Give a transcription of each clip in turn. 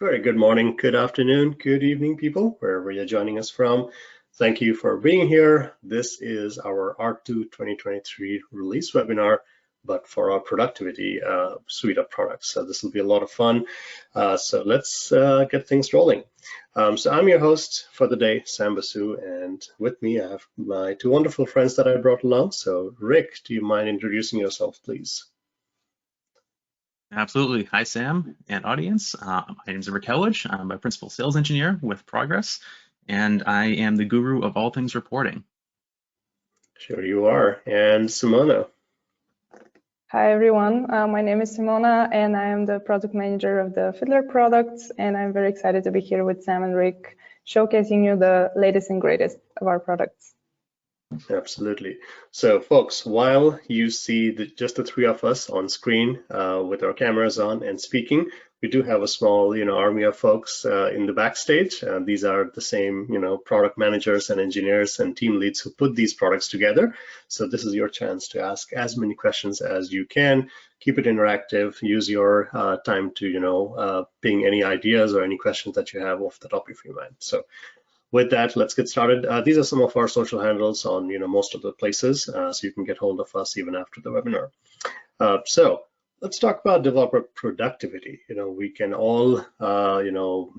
Very good morning, good afternoon, good evening, people, wherever you're joining us from. Thank you for being here. This is our R2 2023 release webinar, but for our productivity suite of products. So this will be a lot of fun. So let's get things rolling. So I'm your host for the day, Sam Basu, and with me I have my two wonderful friends that I brought along. So Rick, do you mind introducing yourself, please? Absolutely. Hi, Sam and audience. My name is Rick Hellwege. I'm a principal sales engineer with Progress, and I am the guru of all things reporting. Sure you are. And Simona. Hi, everyone. My name is Simona, and I am the product manager of the Fiddler products, and I'm very excited to be here with Sam and Rick, showcasing you the latest and greatest of our products. Absolutely. So folks, while you see just the three of us on screen with our cameras on and speaking, we do have a small, army of folks in the backstage. These are the same, product managers and engineers and team leads who put these products together. So this is your chance to ask as many questions as you can. Keep it interactive. Use your time to, ping any ideas or any questions that you have off the top of your mind. So with that, let's get started. These are some of our social handles on most of the places, so you can get hold of us even after the webinar. So let's talk about developer productivity. We can all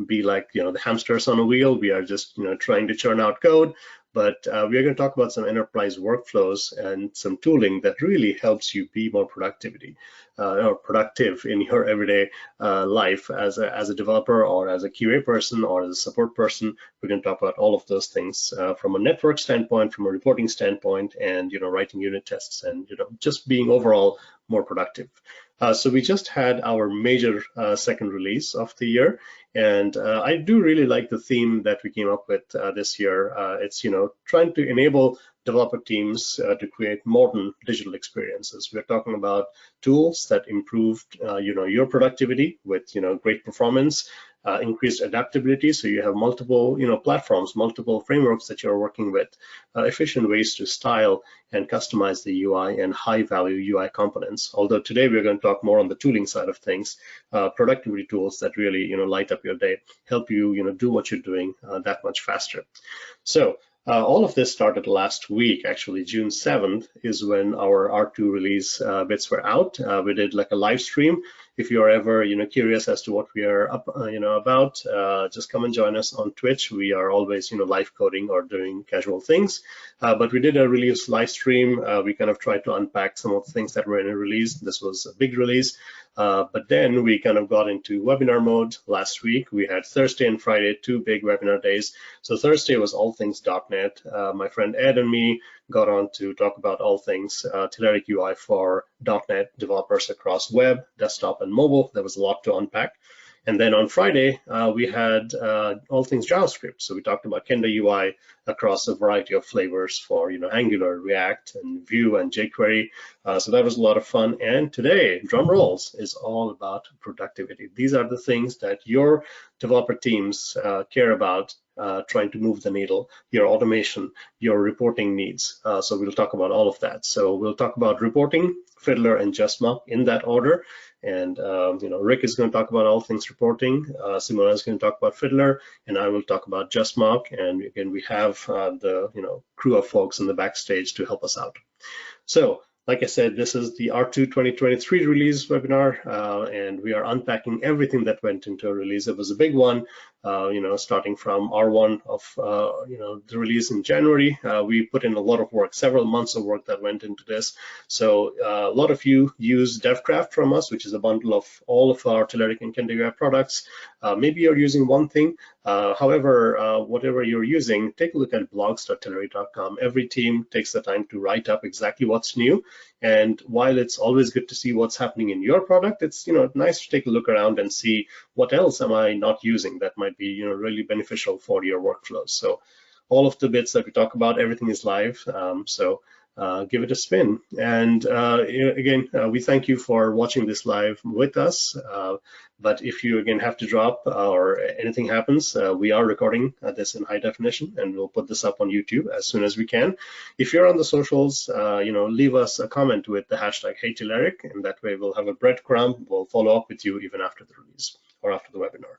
be like the hamsters on a wheel. We are just trying to churn out code, but we are going to talk about some enterprise workflows and some tooling that really helps you be more productive in your everyday life as a developer or as a QA person or as a support person. We're going to talk about all of those things from a network standpoint, from a reporting standpoint, and writing unit tests and just being overall more productive. So we just had our major second release of the year, and I do really like the theme that we came up with this year. It's trying to enable developer teams to create modern digital experiences. We're talking about tools that improved your productivity with great performance, increased adaptability, so you have multiple platforms, multiple frameworks that you're working with, efficient ways to style and customize the UI and high value UI components. Although today we're going to talk more on the tooling side of things, productivity tools that really light up your day, help you do what you're doing that much faster. So all of this started last week. Actually, June 7th is when our R2 release bits were out. We did like a live stream. If you're ever curious as to what we are up about, just come and join us on Twitch. We are always live coding or doing casual things. But we did a release live stream. We kind of tried to unpack some of the things that were in a release. This was a big release. But then we kind of got into webinar mode last week. We had Thursday and Friday, two big webinar days. So Thursday was all things .NET. My friend Ed and me got on to talk about all things Telerik UI for .NET developers across web, desktop, and mobile. There was a lot to unpack. And then on Friday, we had all things JavaScript. So we talked about Kenda UI across a variety of flavors for Angular, React, and Vue, and jQuery. So that was a lot of fun. And today, drum rolls, is all about productivity. These are the things that your developer teams care about, trying to move the needle, your automation, your reporting needs. So we'll talk about all of that. So we'll talk about reporting, Fiddler, and JustMock in that order. And Rick is going to talk about all things reporting. Simona is going to talk about Fiddler, and I will talk about JustMock. And again, we have the crew of folks in the backstage to help us out. So, like I said, this is the R2 2023 release webinar, and we are unpacking everything that went into a release. It was a big one, starting from R1 of the release in January. We put in a lot of work, several months of work that went into this. So a lot of you use DevCraft from us, which is a bundle of all of our Telerik and Kenda UI products. Maybe you're using one thing. However, whatever you're using, take a look at blogs.telerik.com. Every team takes the time to write up exactly what's new. And while it's always good to see what's happening in your product, it's nice to take a look around and see what else am I not using that might be really beneficial for your workflows. So all of the bits that we talk about, everything is live. So give it a spin. And again, we thank you for watching this live with us. But if you again have to drop or anything happens, we are recording this in high definition, and we'll put this up on YouTube as soon as we can. If you're on the socials, leave us a comment with the hashtag #HeyTelerik, and that way we'll have a breadcrumb. We'll follow up with you even after the release or after the webinar.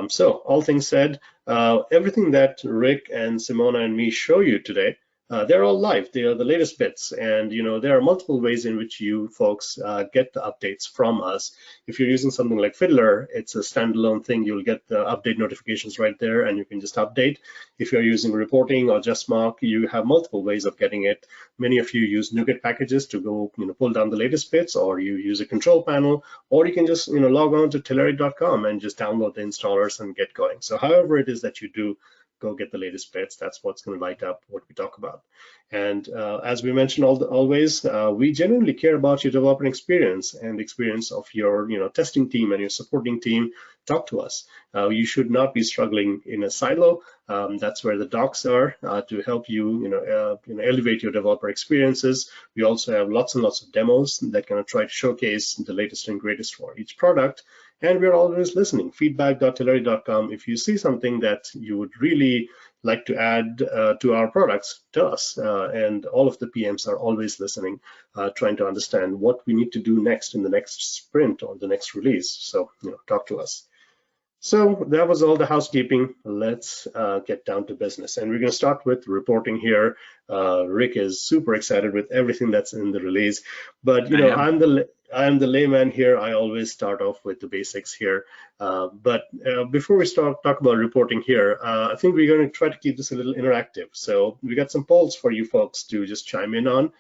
So all things said, everything that Rick and Simona and me show you today, they're all live. They are the latest bits, and there are multiple ways in which you folks get the updates from us. If you're using something like Fiddler, it's a standalone thing. You'll get the update notifications right there, and you can just update. If you're using reporting or JustMock, you have multiple ways of getting it. Many of you use NuGet packages to go pull down the latest bits, or you use a control panel, or you can just log on to telerik.com and just download the installers and get going. So however it is that you do, go get the latest bits. That's what's going to light up what we talk about. And as we mentioned always, we genuinely care about your developer experience and the experience of your testing team and your supporting team. Talk to us. You should not be struggling in a silo. That's where the docs are to help you elevate your developer experiences. We also have lots and lots of demos that kind of try to showcase the latest and greatest for each product. And we're always listening. Feedback.telerik.com. If you see something that you would really like to add to our products, tell us. And all of the PMs are always listening, trying to understand what we need to do next in the next sprint or the next release. So talk to us. So that was all the housekeeping. Let's get down to business. And we're going to start with reporting here. Rick is super excited with everything that's in the release. But I'm the layman here. I always start off with the basics here. But before we talk about reporting here, I think we're going to try to keep this a little interactive. So we got some polls for you folks to just chime in on.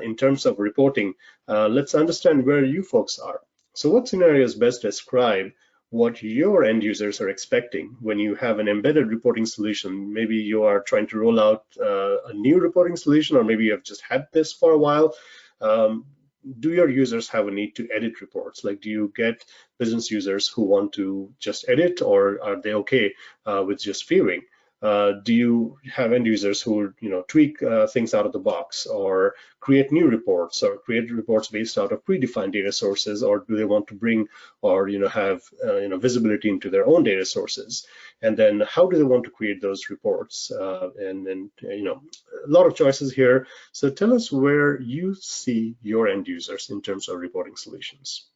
In terms of reporting, let's understand where you folks are. So what scenarios best describe what your end users are expecting when you have an embedded reporting solution? Maybe you are trying to roll out a new reporting solution, or maybe you have just had this for a while. Do your users have a need to edit reports? Like, do you get business users who want to just edit, or are they okay with just viewing? Do you have end users who tweak things out of the box, or create new reports, or create reports based out of predefined data sources, or do they want to bring or have visibility into their own data sources? And then how do they want to create those reports? And then a lot of choices here. So tell us where you see your end users in terms of reporting solutions.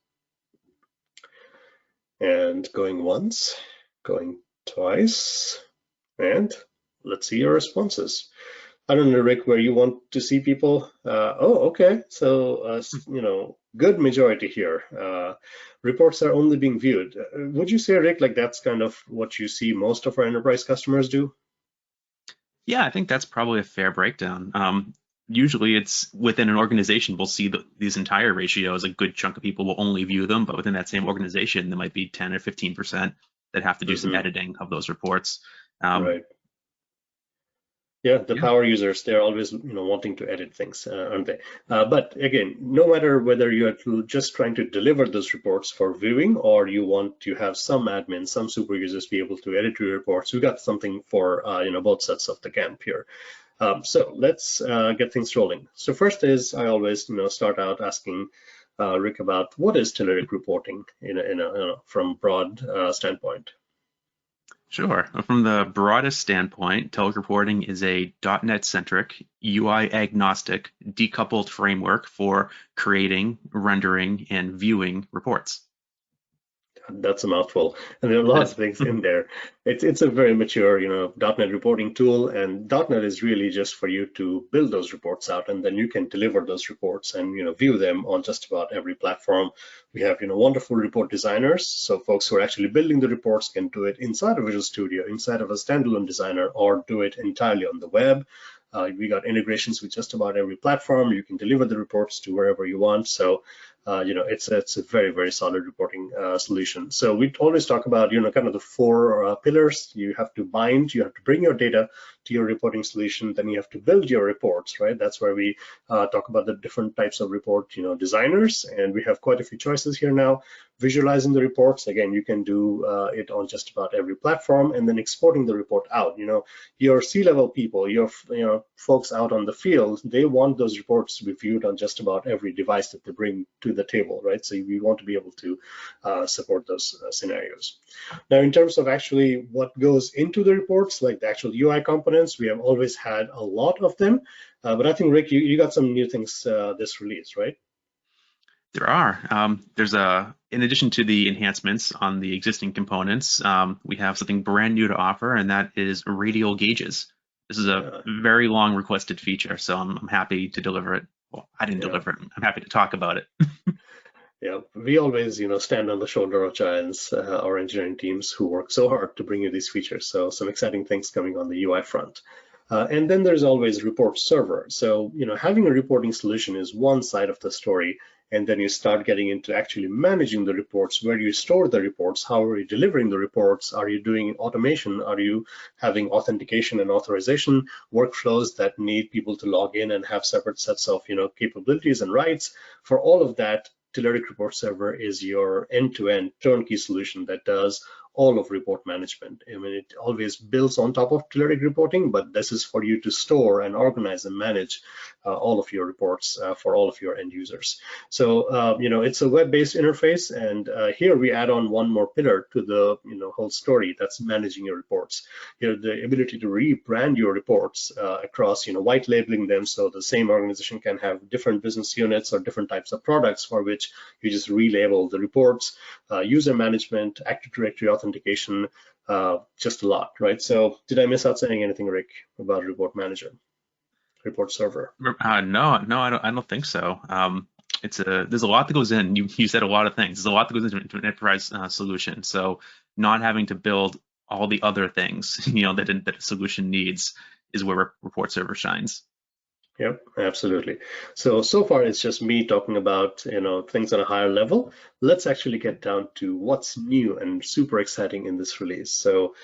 And going once, going twice. And let's see your responses. I don't know, Rick, where you want to see people. Oh, okay. So, good majority here. Reports are only being viewed. Would you say, Rick, like that's kind of what you see most of our enterprise customers do? Yeah, I think that's probably a fair breakdown. Usually it's within an organization, we'll see these entire ratios. A good chunk of people will only view them, but within that same organization, there might be 10 or 15% that have to do some editing of those reports. Right. Yeah, the power users, they're always wanting to edit things, aren't they? But again, no matter whether you're just trying to deliver those reports for viewing, or you want to have some admins, some super users be able to edit your reports, we got something for both sets of the camp here. So let's get things rolling. So first is, I always start out asking Rick about what is Telerik reporting from broad standpoint. Sure. From the broadest standpoint, Telerik Reporting is a .NET-centric, UI-agnostic, decoupled framework for creating, rendering, and viewing reports. That's a mouthful, and there are lots of things in there. It's a very mature, .NET reporting tool, and .NET is really just for you to build those reports out, and then you can deliver those reports and view them on just about every platform. We have wonderful report designers, so folks who are actually building the reports can do it inside of Visual Studio, inside of a standalone designer, or do it entirely on the web. We got integrations with just about every platform. You can deliver the reports to wherever you want. So it's a very, very solid reporting solution. So we always talk about kind of the four pillars. You have to bind, you have to bring your data to your reporting solution, then you have to build your reports, right? That's where we talk about the different types of report designers, and we have quite a few choices here now. Visualizing the reports, again, you can do it on just about every platform, and then exporting the report out. Your C-level people, your folks out on the field, they want those reports to be viewed on just about every device that they bring to the table, right? So we want to be able to support those scenarios. Now, in terms of actually what goes into the reports, like the actual UI components, we have always had a lot of them, but I think, Rick, you got some new things this release, right? There are. In addition to the enhancements on the existing components, we have something brand new to offer, and that is radial gauges. This is a very long requested feature, so I'm happy to deliver it. Well, I didn't deliver it. I'm happy to talk about it. Yeah, we always, stand on the shoulder of giants, our engineering teams who work so hard to bring you these features. So some exciting things coming on the UI front. And then there's always report server. So, having a reporting solution is one side of the story. And then you start getting into actually managing the reports. Where do you store the reports? How are you delivering the reports? Are you doing automation? Are you having authentication and authorization workflows that need people to log in and have separate sets of, capabilities and rights? For all of that, Telerik Report Server is your end-to-end turnkey solution that does all of report management. I mean, it always builds on top of Telerik reporting, but this is for you to store and organize and manage all of your reports for all of your end users. So, it's a web-based interface, and here we add on one more pillar to the whole story. That's managing your reports. The ability to rebrand your reports across, white labeling them so the same organization can have different business units or different types of products for which you just relabel the reports, user management, Active Directory authentication, just a lot, right? So did I miss out saying anything, Rick, about Report Manager, Report Server? No, I don't think so. There's a lot that goes in. You said a lot of things. There's a lot that goes into an enterprise solution. So not having to build all the other things, that a solution needs is where Report Server shines. Yep, absolutely. So far it's just me talking about, things on a higher level. Let's actually get down to what's new and super exciting in this release. So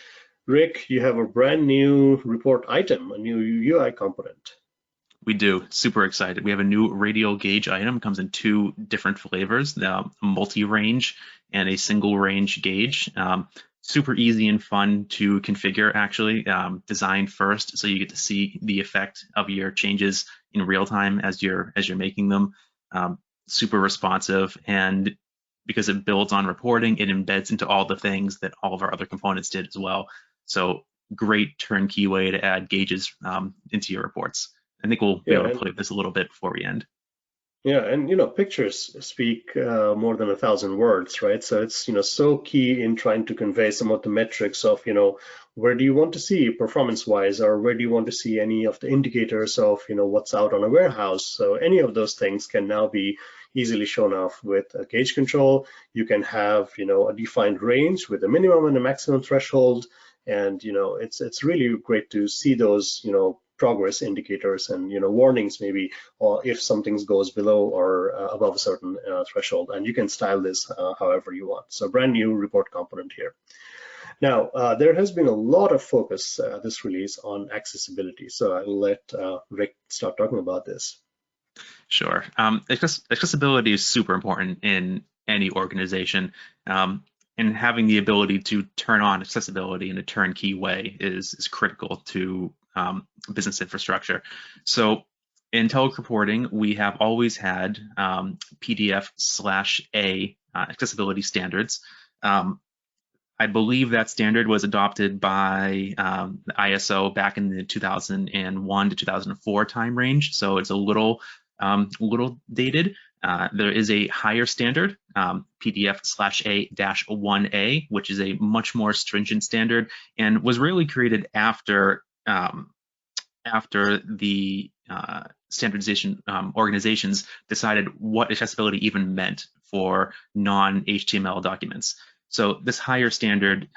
Rick, you have a brand new report item, a new UI component. We do. Super excited. We have a new radial gauge item. It comes in two different flavors, multi-range and a single range gauge. Super easy and fun to configure, actually. Designed first, so you get to see the effect of your changes in real time as you're making them. Super responsive, and because it builds on reporting, it embeds into all the things that all of our other components did as well. So great turnkey way to add gauges into your reports. I think we'll be able to play with this a little bit before we end. Yeah, and pictures speak more than 1,000 words, right? So it's so key in trying to convey some of the metrics of where do you want to see performance-wise, or where do you want to see any of the indicators of what's out on a warehouse. So any of those things can now be easily shown off with a gauge control. You can have a defined range with a minimum and a maximum threshold, and it's really great to see those progress indicators and warnings maybe, or if something goes below or above a certain threshold, and you can style this however you want. So brand new report component here. Now there has been a lot of focus this release on accessibility, so I'll let Rick start talking about this. Sure. Accessibility is super important in any organization, and having the ability to turn on accessibility in a turnkey way is critical to business infrastructure. So in Telerik Reporting, we have always had PDF/A accessibility standards. I believe that standard was adopted by the ISO back in the 2001 to 2004 time range, so it's a little dated. There is a higher standard, PDF/A-1A, which is a much more stringent standard and was really created after the standardization organizations decided what accessibility even meant for non-HTML documents. So this higher standard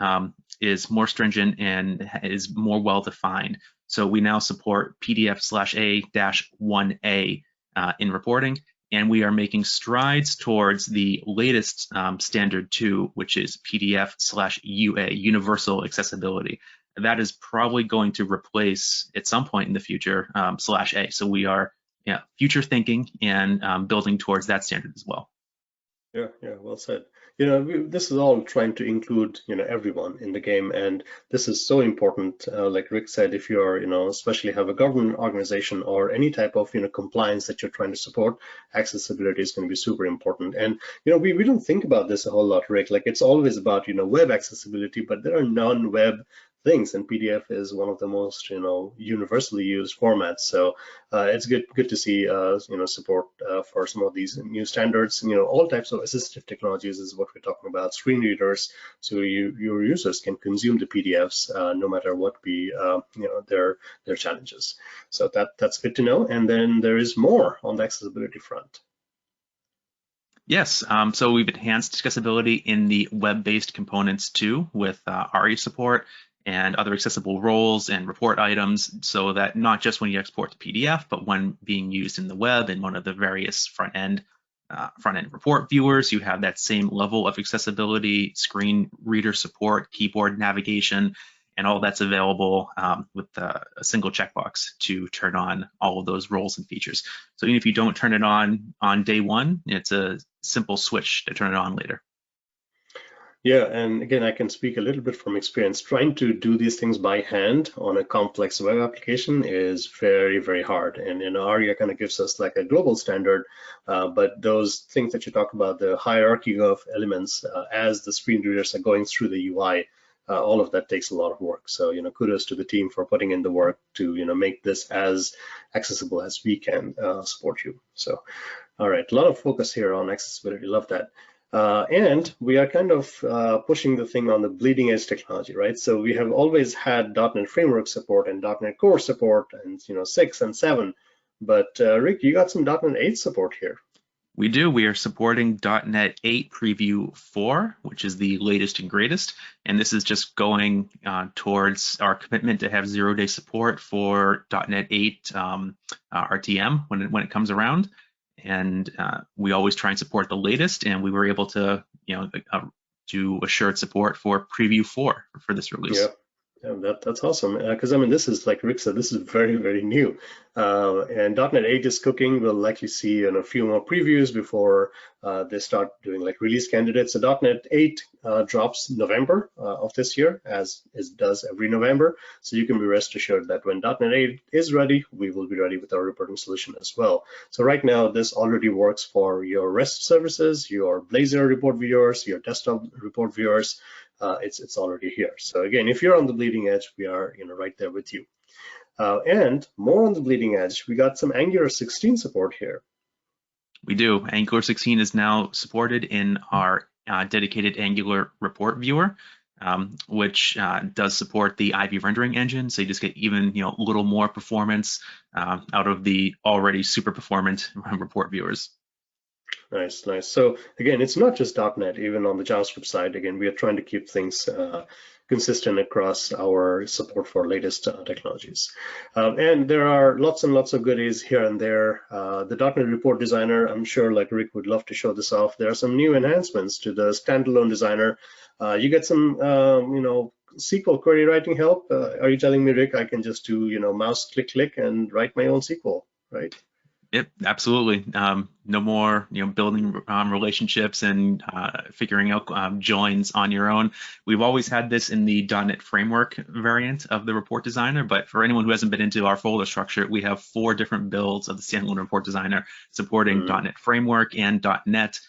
is more stringent and is more well-defined. So we now support PDF/A-1A in reporting, and we are making strides towards the latest standard 2, which is PDF/UA, universal accessibility. That is probably going to replace at some point in the future /A. So we are future thinking and building towards that standard as well. Yeah, well said. This is all trying to include, everyone in the game, and this is so important. Like Rick said, if you are, especially have a government organization or any type of, compliance that you're trying to support, accessibility is going to be super important. And, we don't think about this a whole lot, Rick. Like it's always about, web accessibility, but there are non-web things, and PDF is one of the most universally used formats. So it's good to see support for some of these new standards. All types of assistive technologies is what we're talking about. Screen readers, so your users can consume the PDFs no matter what be their challenges. So that's good to know. And then there is more on the accessibility front. Yes, so we've enhanced accessibility in the web-based components too, with ARIA support and other accessible roles and report items, so that not just when you export to PDF, but when being used in the web in one of the various front-end report viewers, you have that same level of accessibility, screen reader support, keyboard navigation, and all that's available with a single checkbox to turn on all of those roles and features. So even if you don't turn it on day one, it's a simple switch to turn it on later. Yeah, and again, I can speak a little bit from experience. Trying to do these things by hand on a complex web application is very, very hard. And ARIA kind of gives us like a global standard, but those things that you talk about, the hierarchy of elements as the screen readers are going through the UI, all of that takes a lot of work. So, kudos to the team for putting in the work to, make this as accessible as we can support you. So, all right, a lot of focus here on accessibility. Love that. And we are kind of pushing the thing on the bleeding edge technology, right? So we have always had .NET Framework support and .NET Core support and 6 and 7. But Rick, you got some .NET 8 support here. We do. We are supporting .NET 8 Preview 4, which is the latest and greatest. And this is just going towards our commitment to have 0-day support for .NET 8 RTM when it comes around. And we always try and support the latest, and we were able to, do assured support for Preview 4 for this release. Yeah, that's awesome. Because this is, like Rick said, this is very, very new. And .NET 8 is cooking. We'll likely see a few more previews before they start doing like release candidates. So .NET 8 drops November of this year, as it does every November. So you can be rest assured that when .NET 8 is ready, we will be ready with our reporting solution as well. So right now, this already works for your REST services, your Blazor report viewers, your desktop report viewers. It's already here. So again, if you're on the bleeding edge, we are right there with you. And more on the bleeding edge, we got some Angular 16 support here. We do. Angular 16 is now supported in our dedicated Angular report viewer, which does support the Ivy rendering engine. So you just get even a little more performance out of the already super performant report viewers. Nice. So again, it's not just .NET, even on the JavaScript side. Again, we are trying to keep things consistent across our support for latest technologies. And there are lots and lots of goodies here and there. The .NET Report Designer, I'm sure like Rick would love to show this off. There are some new enhancements to the standalone designer. You get some, SQL query writing help. Are you telling me, Rick, I can just do, mouse click and write my own SQL, right? Yep, absolutely. No more, building relationships and figuring out joins on your own. We've always had this in the .NET Framework variant of the Report Designer, but for anyone who hasn't been into our folder structure, we have 4 different builds of the standalone Report Designer supporting .NET Framework and .NET,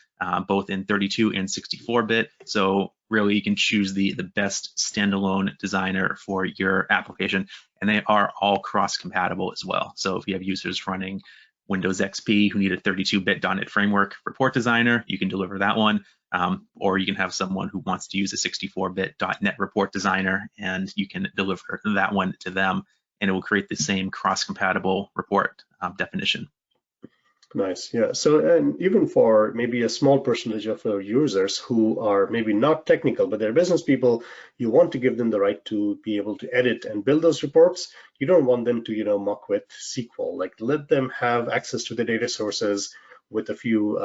both in 32 and 64-bit. So really, you can choose the best standalone designer for your application, and they are all cross-compatible as well. So if you have users running Windows XP who need a 32-bit .NET Framework Report Designer, you can deliver that one. Or you can have someone who wants to use a 64-bit .NET Report Designer, and you can deliver that one to them, and it will create the same cross-compatible report definition. Nice, yeah. So, and even for maybe a small percentage of our users who are maybe not technical, but they're business people, you want to give them the right to be able to edit and build those reports. You don't want them to, muck with SQL. Like, let them have access to the data sources with a few,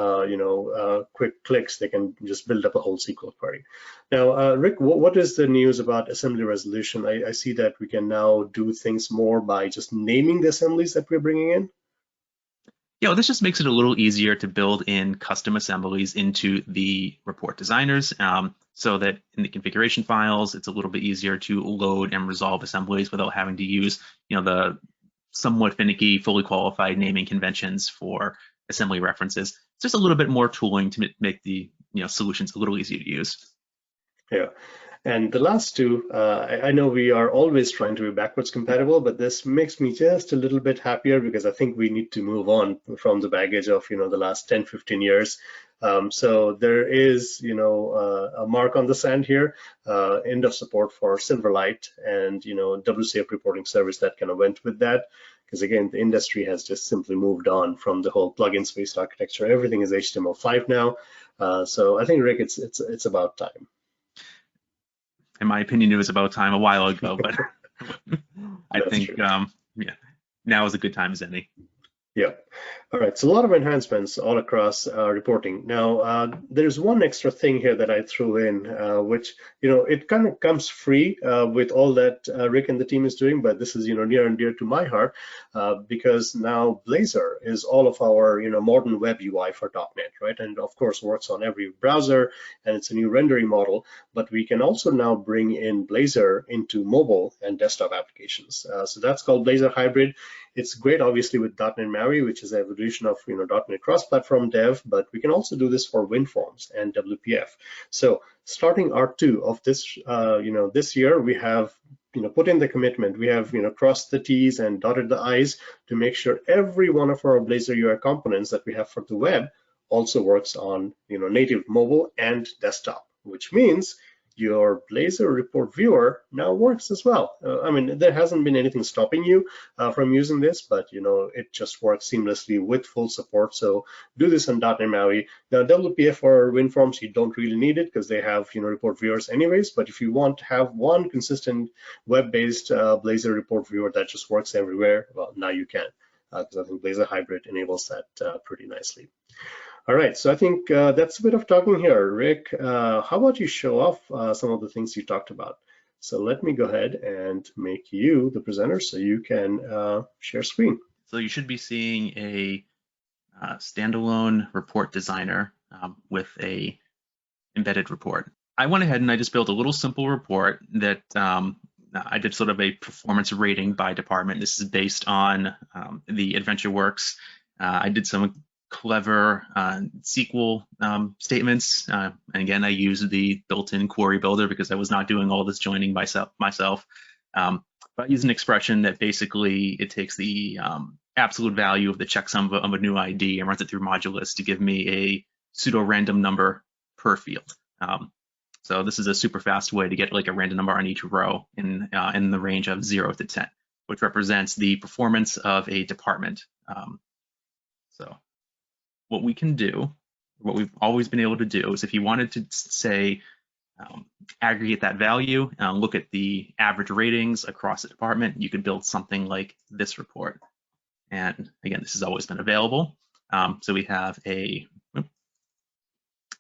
quick clicks. They can just build up a whole SQL query. Now, Rick, what is the news about assembly resolution? I see that we can now do things more by just naming the assemblies that we're bringing in. Yeah, well, this just makes it a little easier to build in custom assemblies into the report designers, so that in the configuration files, it's a little bit easier to load and resolve assemblies without having to use, the somewhat finicky, fully qualified naming conventions for assembly references. It's just a little bit more tooling to make the solutions a little easier to use. Yeah. And the last two, I know we are always trying to be backwards compatible, but this makes me just a little bit happier because I think we need to move on from the baggage of, the last 10, 15 years. So there is, a mark on the sand here, end of support for Silverlight and, WCF reporting service that kind of went with that. Because again, the industry has just simply moved on from the whole plugin-based architecture. Everything is HTML5 now. So I think, Rick, it's about time. In my opinion, it was about time a while ago, but I think, yeah, now is a good time as any. Yeah. All right. So a lot of enhancements all across reporting. Now, there's one extra thing here that I threw in, which, it kind of comes free with all that Rick and the team is doing, but this is, near and dear to my heart because now Blazor is all of our, modern web UI for .NET, right? And of course, works on every browser, and it's a new rendering model, but we can also now bring in Blazor into mobile and desktop applications. So that's called Blazor Hybrid. It's great, obviously, with .NET MAUI, which is an evolution of .NET cross-platform dev, but we can also do this for WinForms and WPF. So starting R2 of this, this year, we have put in the commitment. We have crossed the T's and dotted the I's to make sure every one of our Blazor UI components that we have for the web also works on native mobile and desktop, which means your Blazor report viewer now works as well. I mean, there hasn't been anything stopping you from using this, but it just works seamlessly with full support. So do this on .NET MAUI. Now, WPF or WinForms, you don't really need it because they have report viewers anyways. But if you want to have one consistent web-based Blazor report viewer that just works everywhere, well, now you can, because I think Blazor Hybrid enables that pretty nicely. All right, so I think that's a bit of talking here. Rick, how about you show off some of the things you talked about? So let me go ahead and make you the presenter so you can share screen. So you should be seeing a standalone report designer with a embedded report. I went ahead and I just built a little simple report that I did sort of a performance rating by department. This is based on the AdventureWorks. I did some clever SQL statements. And again, I used the built-in query builder because I was not doing all this joining myself. But I use an expression that basically it takes the absolute value of the checksum of a new ID and runs it through modulus to give me a pseudo-random number per field. So this is a super fast way to get like a random number on each row in the range of 0 to 10, which represents the performance of a department. So what we can do, what we've always been able to do, is if you wanted to say aggregate that value, look at the average ratings across the department, you could build something like this report. And again, this has always been available. So we have a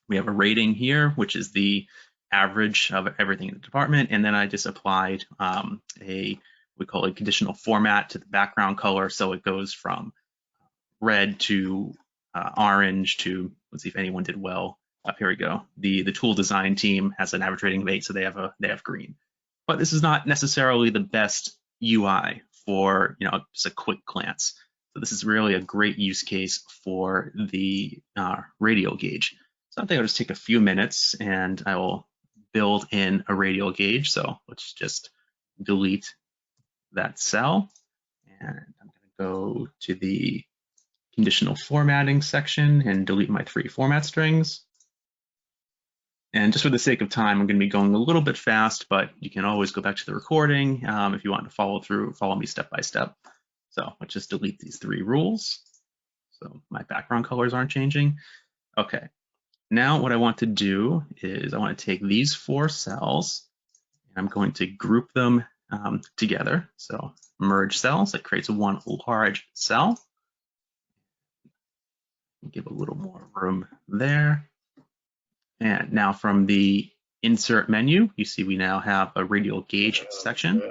rating here, which is the average of everything in the department, and then I just applied we call it conditional format to the background color, so it goes from red to orange to, let's see if anyone did well. Here we go. The tool design team has an average rating of 8, so they have green. But this is not necessarily the best UI for just a quick glance. So this is really a great use case for the radial gauge. So I think I'll just take a few minutes and I will build in a radial gauge. So let's just delete that cell, and I'm going to go to the conditional formatting section and delete my 3 format strings. And just for the sake of time, I'm going to be going a little bit fast, but you can always go back to the recording if you want to follow me step by step. So let's just delete these 3 rules. So my background colors aren't changing. Okay, now what I want to do is I want to take these 4 cells and I'm going to group them together. So merge cells, that creates one large cell. Give a little more room there. And now from the insert menu, you see we now have a radial gauge section.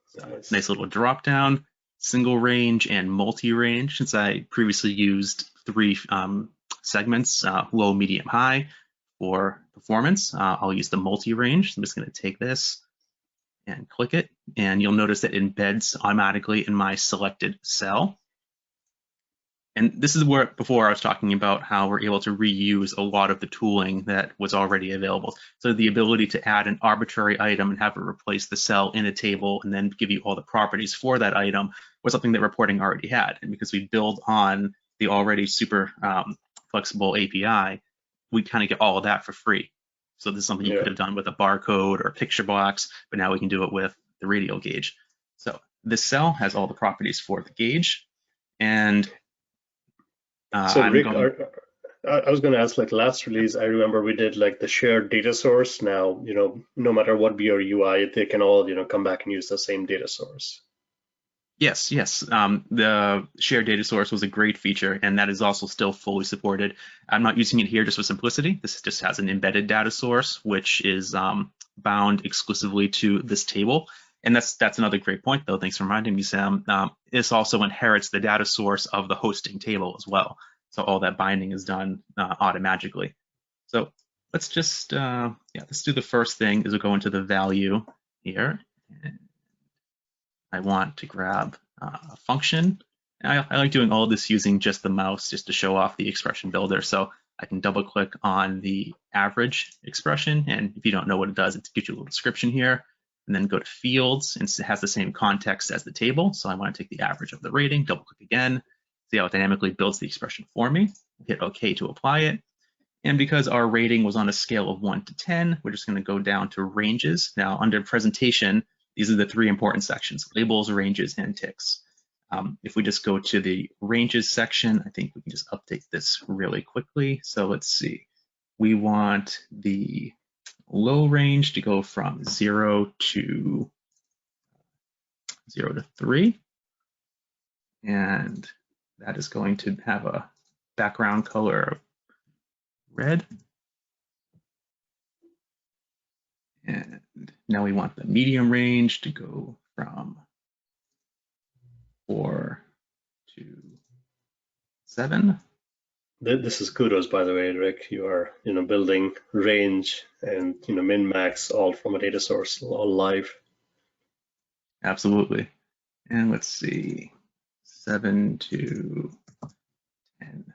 So nice little drop down, single range and multi-range. Since I previously used 3 segments, low, medium, high for performance, I'll use the multi-range. I'm just going to take this and click it, and you'll notice that it embeds automatically in my selected cell. And this is where before I was talking about how we're able to reuse a lot of the tooling that was already available. So the ability to add an arbitrary item and have it replace the cell in a table and then give you all the properties for that item was something that reporting already had. And because we build on the already super flexible API, we kind of get all of that for free. So this is something you could have done with a barcode or a picture box, but now we can do it with the radial gauge. So this cell has all the properties for the gauge. And so Rick, I was going to ask, like last release, I remember we did like the shared data source. Now, no matter what be your UI, they can all, come back and use the same data source. Yes. The shared data source was a great feature, and that is also still fully supported. I'm not using it here just for simplicity. This just has an embedded data source, which is bound exclusively to this table. And that's another great point, though. Thanks for reminding me, Sam. This also inherits the data source of the hosting table as well. So all that binding is done automatically. So let's just, let's do the first thing is we'll go into the value here. I want to grab a function. I like doing all of this using just the mouse just to show off the expression builder. So I can double click on the average expression. And if you don't know what it does, it gives you a little description here. And then go to fields, and it has the same context as the table. So I want to take the average of the rating, double click again, see how it dynamically builds the expression for me, hit OK to apply it. And because our rating was on a scale of 1 to 10, we're just going to go down to ranges. Now under presentation, these are the three important sections: labels, ranges, and ticks. If we just go to the ranges section, I think we can just update this really quickly. So let's see, we want the low range to go from 0 to 3, and that is going to have a background color of red. And now we want the medium range to go from 4 to 7. This is kudos, by the way, Rick. You are, building range and min max all from a data source, all live. Absolutely. And let's see, 7 to 10.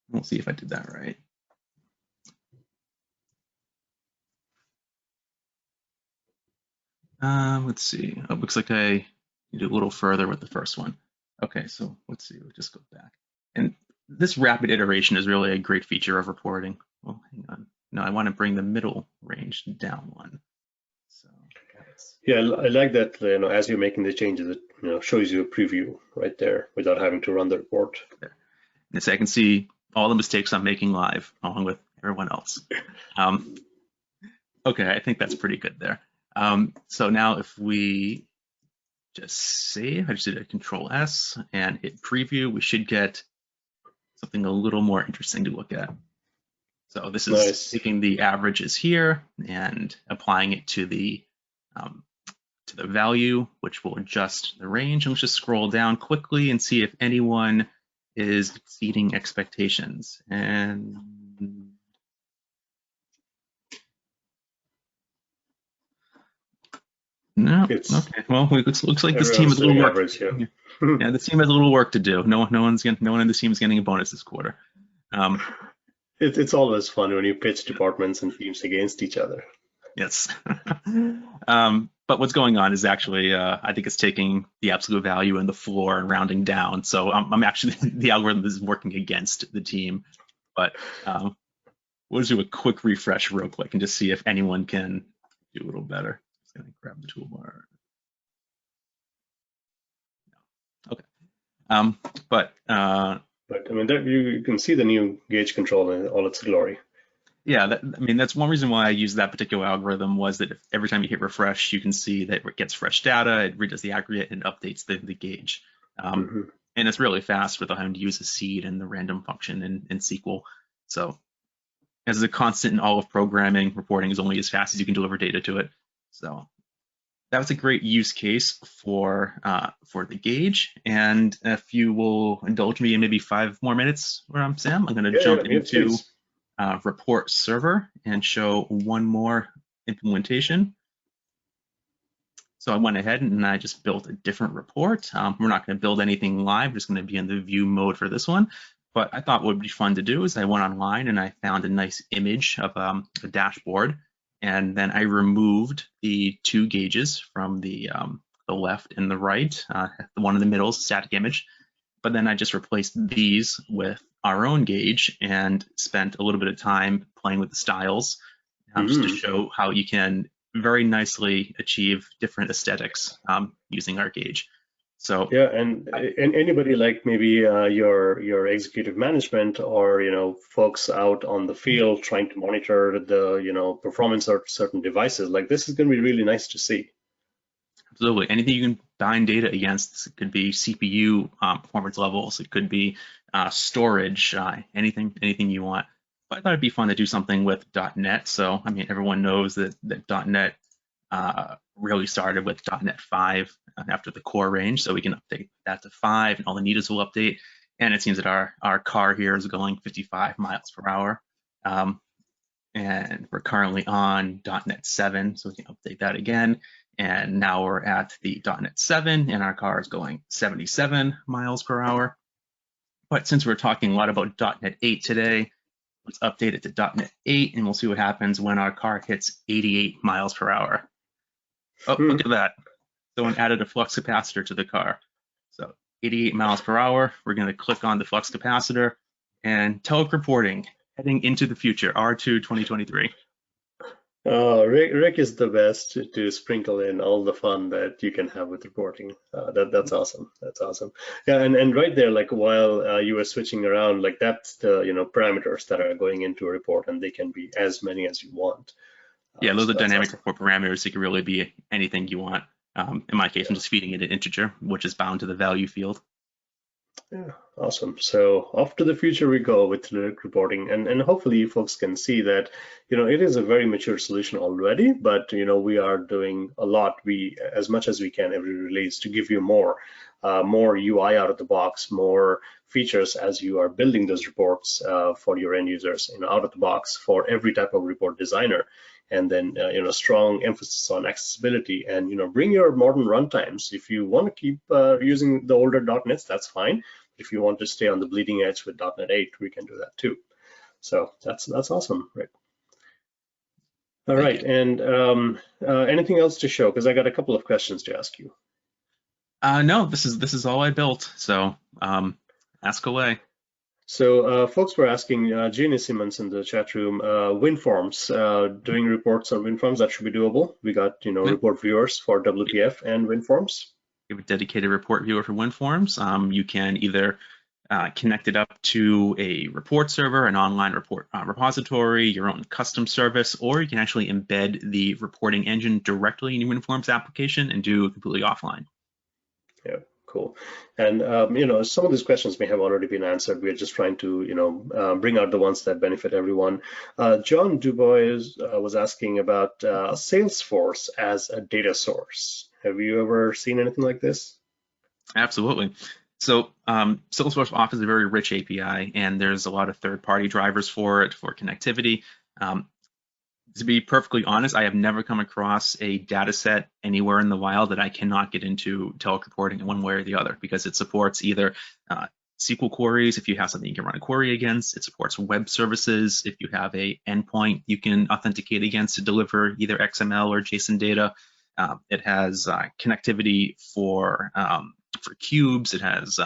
We'll see if I did that right. Let's see. Oh, it looks like I need a little further with the first one. Okay, so let's see. We'll just go back. And this rapid iteration is really a great feature of reporting. Well, hang on. No, I want to bring the middle range down one. So yeah, I like that. As you're making the changes, it shows you a preview right there without having to run the report. There. And so I can see all the mistakes I'm making live, along with everyone else. Okay, I think that's pretty good there. So now if we just save, I just did a Control S and hit preview, we should get something a little more interesting to look at. So this is nice. Taking the averages here and applying it to the value, which will adjust the range. And let's just scroll down quickly and see if anyone is exceeding expectations. And no, okay. Well, it looks like this team has a little work. Average, yeah, this team has a little work to do. No one in this team is getting a bonus this quarter. It's always fun when you pitch departments and teams against each other. Yes. But what's going on is actually, I think it's taking the absolute value and the floor and rounding down. So I'm actually, the algorithm is working against the team. But we'll just do a quick refresh real quick and just see if anyone can do a little better. Just gonna grab the toolbar. Okay. But I mean, you can see the new gauge control in all its glory. Yeah, that's one reason why I used that particular algorithm, was that if every time you hit refresh, you can see that it gets fresh data, it redoes the aggregate, and updates the gauge. And it's really fast without having to use a seed and the random function in SQL. So as a constant in all of programming, reporting is only as fast as you can deliver data to it. So that was a great use case for the gauge. And if you will indulge me in maybe 5 more minutes, Sam, I'm going to jump into report server and show one more implementation. So I went ahead and I just built a different report. We're not going to build anything live, we're just going to be in the view mode for this one. But I thought what would be fun to do is I went online and I found a nice image of a dashboard, and then I removed the two gauges from the left and the right. The one in the middle is a static image, but then I just replaced these with our own gauge and spent a little bit of time playing with the styles, just to show how you can very nicely achieve different aesthetics using our gauge. So yeah, and anybody like maybe your executive management or folks out on the field trying to monitor the performance of certain devices, like this is going to be really nice to see. Absolutely, anything you can bind data against. It could be CPU performance levels, it could be storage, anything you want. But I thought it'd be fun to do something with .NET. So I mean, everyone knows that .NET really started with .NET 5 after the core range, so we can update that to 5, and all the needs will update. And it seems that our car here is going 55 miles per hour, and we're currently on .NET 7, so we can update that again. And now we're at the .NET 7, and our car is going 77 miles per hour. But since we're talking a lot about .NET 8 today, let's update it to .NET 8, and we'll see what happens when our car hits 88 miles per hour. Oh, look at that. Someone added a flux capacitor to the car. So 88 miles per hour, we're going to click on the flux capacitor, and Telerik Reporting, heading into the future, R2 2023. Oh, Rick is the best to sprinkle in all the fun that you can have with reporting. That's awesome. That's awesome. Yeah, and right there, like while you were switching around, like that's the parameters that are going into a report, and they can be as many as you want. Yeah, those so are dynamic awesome. report parameters. It can really be anything you want. In my case, I'm just feeding it an integer, which is bound to the value field. Yeah, awesome. So off to the future we go with Telerik Reporting, and hopefully you folks can see that it is a very mature solution already, but we are doing a lot, as much as we can every release, to give you more UI out of the box, more features as you are building those reports for your end users, out of the box for every type of report designer. And then strong emphasis on accessibility, and bring your modern runtimes. If you want to keep using the older .NETs, that's fine. If you want to stay on the bleeding edge with .NET 8, we can do that too. So that's awesome, Rick. All right, and anything else to show? Because I got a couple of questions to ask you. No, this is all I built. So ask away. So folks were asking, Jeannie Simmons in the chat room, WinForms, doing reports on WinForms, that should be doable. We got, report viewers for WPF and WinForms. You have a dedicated report viewer for WinForms. You can either connect it up to a report server, an online report repository, your own custom service, or you can actually embed the reporting engine directly in your WinForms application and do it completely offline. Yeah. Cool. And some of these questions may have already been answered. We're just trying to bring out the ones that benefit everyone. John Dubois was asking about Salesforce as a data source. Have you ever seen anything like this? Absolutely. So Salesforce offers a very rich API, and there's a lot of third-party drivers for it for connectivity. To be perfectly honest, I have never come across a data set anywhere in the wild that I cannot get into Telerik Reporting in one way or the other, because it supports either SQL queries if you have something you can run a query against. It supports web services if you have a endpoint you can authenticate against to deliver either XML or JSON data. It has connectivity for cubes. It has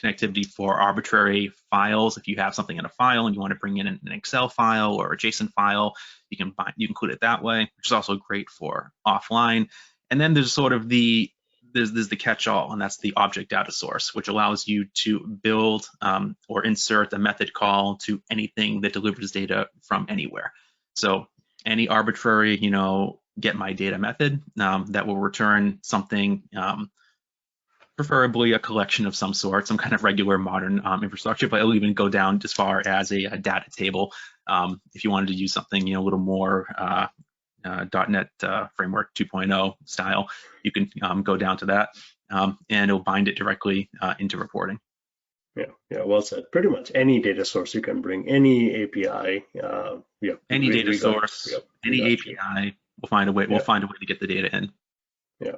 connectivity for arbitrary files. If you have something in a file and you want to bring in an Excel file or a JSON file, you can include it that way, which is also great for offline. And then there's sort of there's the catch-all, and that's the object data source, which allows you to build or insert a method call to anything that delivers data from anywhere. So any arbitrary, get my data method that will return something, preferably a collection of some sort, some kind of regular modern infrastructure, but it'll even go down as far as a data table. If you wanted to use something, a little more .NET Framework 2.0 style, you can go down to that, and it'll bind it directly into reporting. Yeah, well said. Pretty much any data source you can bring, any API. Any data source, any API, we'll find a way. We'll find a way to get the data in. Yeah.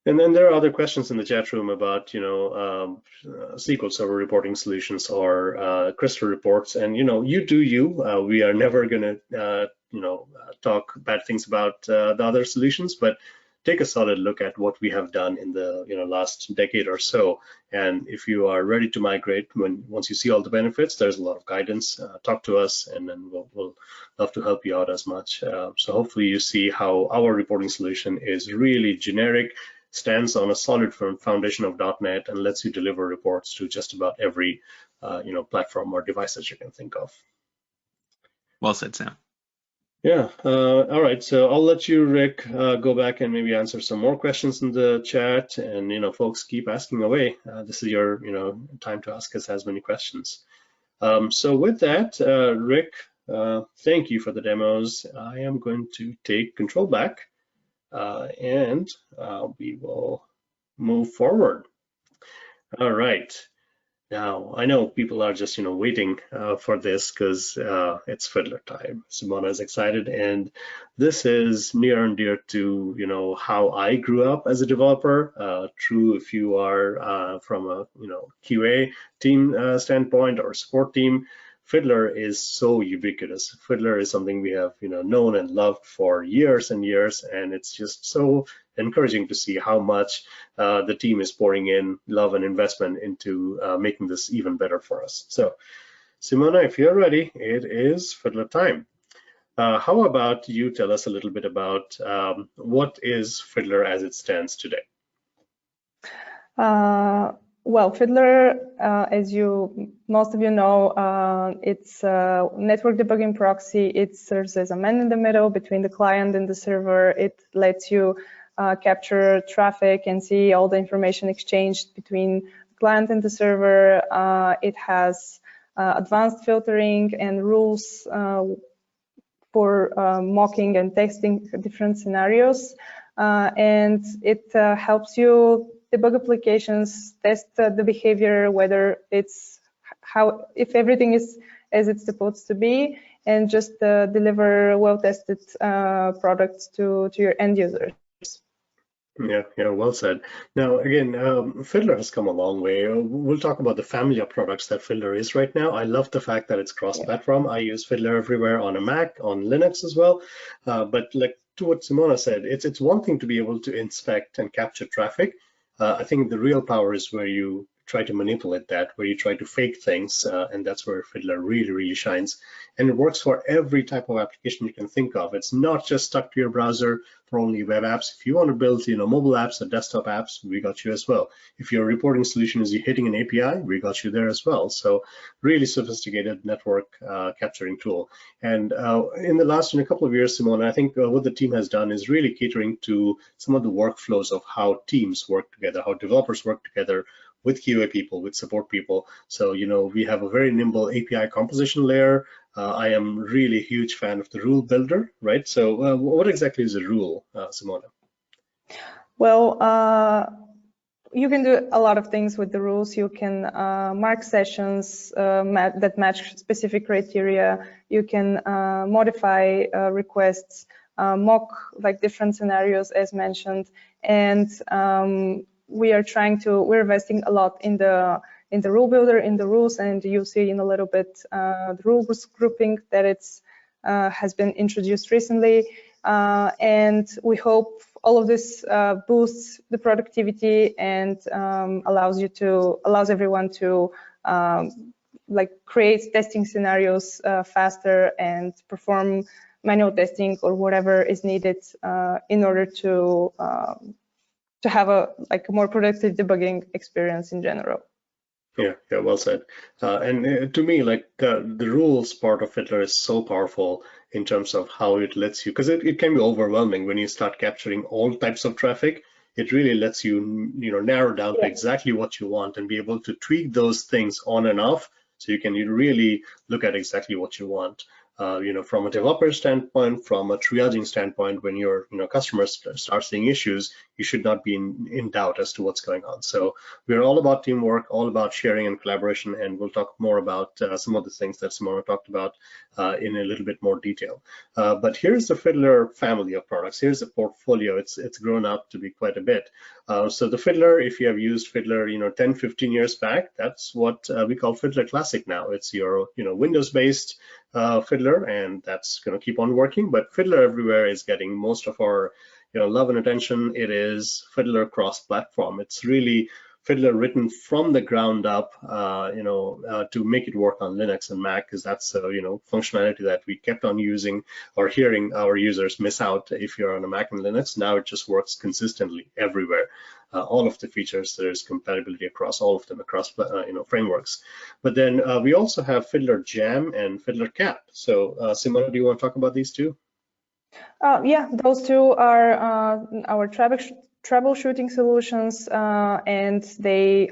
And then there are other questions in the chat room about, SQL Server reporting solutions or crystal reports. And, you do you. We are never going to, talk bad things about the other solutions, but take a solid look at what we have done in the, last decade or so. And if you are ready to migrate, once you see all the benefits, there's a lot of guidance. Talk to us, and then we'll love to help you out as much. So hopefully you see how our reporting solution is really generic, stands on a solid foundation of .NET, and lets you deliver reports to just about every platform or device that you can think of. Well said, Sam. Yeah. All right. So I'll let you, Rick, go back and maybe answer some more questions in the chat. And folks, keep asking away. This is your time to ask us as many questions. So with that, Rick, thank you for the demos. I am going to take control back. And we will move forward. All right. Now, I know people are just, waiting for this because it's Fiddler time. Simona is excited, and this is near and dear to, how I grew up as a developer. True, if you are from a, QA team standpoint or support team, Fiddler is so ubiquitous. Fiddler is something we have, known and loved for years and years, and it's just so encouraging to see how much the team is pouring in love and investment into making this even better for us. So, Simona, if you're ready, it is Fiddler time. How about you tell us a little bit about what is Fiddler as it stands today? Well, Fiddler, as most of you know, it's a network debugging proxy. It serves as a man in the middle between the client and the server. It lets you capture traffic and see all the information exchanged between the client and the server. It has advanced filtering and rules for mocking and testing different scenarios. And it helps you debug applications, test the behavior, whether if everything is as it's supposed to be, and just deliver well-tested products to your end users. Yeah, well said. Now, again, Fiddler has come a long way. We'll talk about the family of products that Fiddler is right now. I love the fact that it's cross-platform. I use Fiddler everywhere on a Mac, on Linux as well. But like to what Simona said, it's one thing to be able to inspect and capture traffic. I think the real power is where you try to manipulate that, where you try to fake things, and that's where Fiddler really, really shines. And it works for every type of application you can think of. It's not just stuck to your browser for only web apps. If you want to build, mobile apps or desktop apps, we got you as well. If your reporting solution is hitting an API, we got you there as well. So really sophisticated network capturing tool. And in the last couple of years, Simona, I think what the team has done is really catering to some of the workflows of how teams work together, how developers work together with QA people, with support people. So, we have a very nimble API composition layer. I am really a huge fan of the rule builder, right? So what exactly is a rule, Simona? Well, you can do a lot of things with the rules. You can mark sessions that match specific criteria. You can modify requests, mock like different scenarios as mentioned. And we're investing a lot in the rule builder, in the rules, and you'll see in a little bit the rules grouping that has been introduced recently. And we hope all of this boosts the productivity and allows everyone to create testing scenarios faster and perform manual testing or whatever is needed in order to have a more productive debugging experience in general. Yeah, well said. And to me, the rules part of Fiddler is so powerful in terms of how it lets you, because it can be overwhelming when you start capturing all types of traffic. It really lets you, narrow down to exactly what you want and be able to tweak those things on and off, so you can really look at exactly what you want. From a developer standpoint, from a triaging standpoint, when your customers start seeing issues, you should not be in doubt as to what's going on. So we're all about teamwork, all about sharing and collaboration, and we'll talk more about some of the things that Simona talked about in a little bit more detail. But here's the Fiddler family of products. Here's the portfolio. It's grown up to be quite a bit. So the Fiddler, if you have used Fiddler, 10, 15 years back, that's what we call Fiddler Classic now. It's your, Windows-based Fiddler, and that's going to keep on working. But Fiddler Everywhere is getting most of our, love and attention. It is Fiddler cross-platform. It's really Fiddler written from the ground up, to make it work on Linux and Mac, because that's functionality that we kept on using or hearing our users miss out if you're on a Mac and Linux. Now it just works consistently everywhere. All of the features, there's compatibility across all of them, across frameworks. But then we also have Fiddler Jam and Fiddler Cat. So Simona, do you want to talk about these two? Yeah, those two are our troubleshooting solutions, and they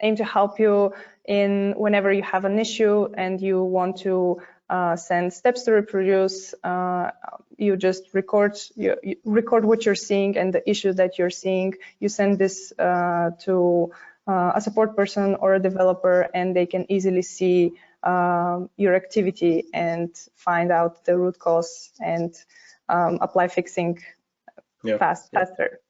aim to help you in whenever you have an issue and you want to send steps to reproduce. You just record what you're seeing and the issue that you're seeing. You send this to a support person or a developer, and they can easily see your activity and find out the root cause and apply fixing faster.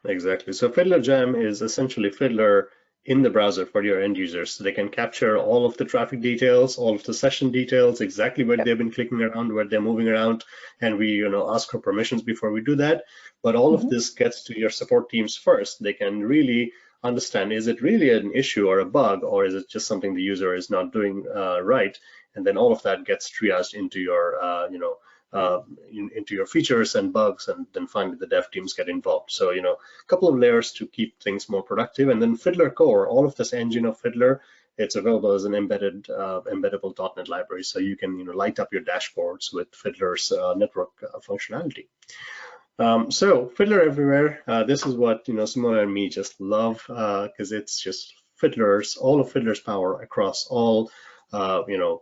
Exactly. So Fiddler Jam is essentially Fiddler in the browser for your end users. So they can capture all of the traffic details, all of the session details, exactly where they've been clicking around, where they're moving around, and we ask for permissions before we do that. But all of this gets to your support teams first. They can really understand, is it really an issue or a bug, or is it just something the user is not doing right? And then all of that gets triaged into your into your features and bugs, and then finally the dev teams get involved. So a couple of layers to keep things more productive. And then Fiddler Core, all of this engine of Fiddler, it's available as an embedded embeddable .NET library, so you can light up your dashboards with Fiddler's network functionality. So Fiddler Everywhere, this is what Simona and me just love, because it's just all of Fiddler's power across all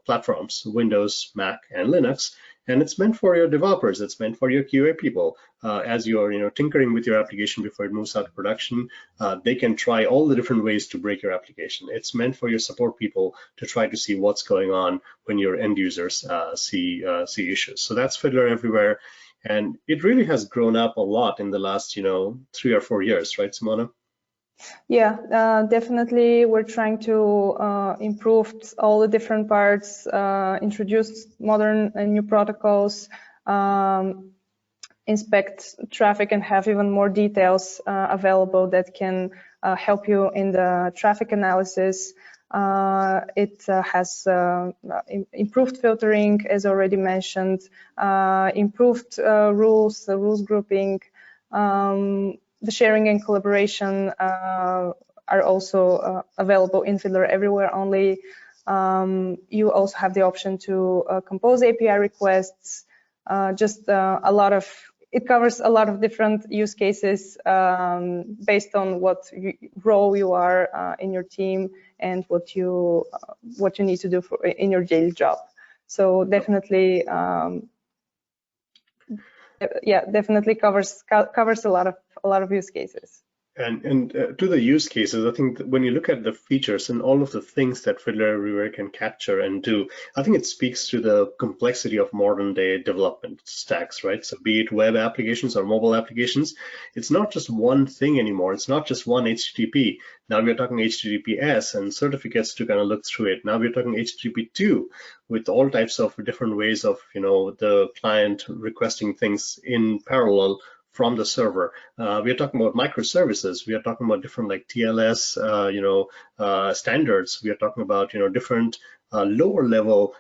platforms, Windows, Mac, and Linux. And it's meant for your developers. It's meant for your QA people. As you're tinkering with your application before it moves out to production, they can try all the different ways to break your application. It's meant for your support people to try to see what's going on when your end users see issues. So that's Fiddler Everywhere, and it really has grown up a lot in the last 3 or 4 years, right, Simona? Yeah, definitely. We're trying to improve all the different parts, introduce modern and new protocols, inspect traffic, and have even more details available that can help you in the traffic analysis. It has improved filtering, as already mentioned, improved rules grouping. The sharing and collaboration are also available in Fiddler Everywhere only. You also have the option to compose API requests. It covers a lot of different use cases based on what role you are in your team and what you need to do in your daily job. So definitely, definitely covers a lot of use cases. And to the use cases, I think that when you look at the features and all of the things that Fiddler Everywhere can capture and do, I think it speaks to the complexity of modern day development stacks, right? So be it web applications or mobile applications, it's not just one thing anymore. It's not just one HTTP. Now we're talking HTTPS and certificates to kind of look through it. Now we're talking HTTP2 with all types of different ways of, the client requesting things in parallel from the server. We are talking about microservices. We are talking about different like TLS, standards. We are talking about different lower level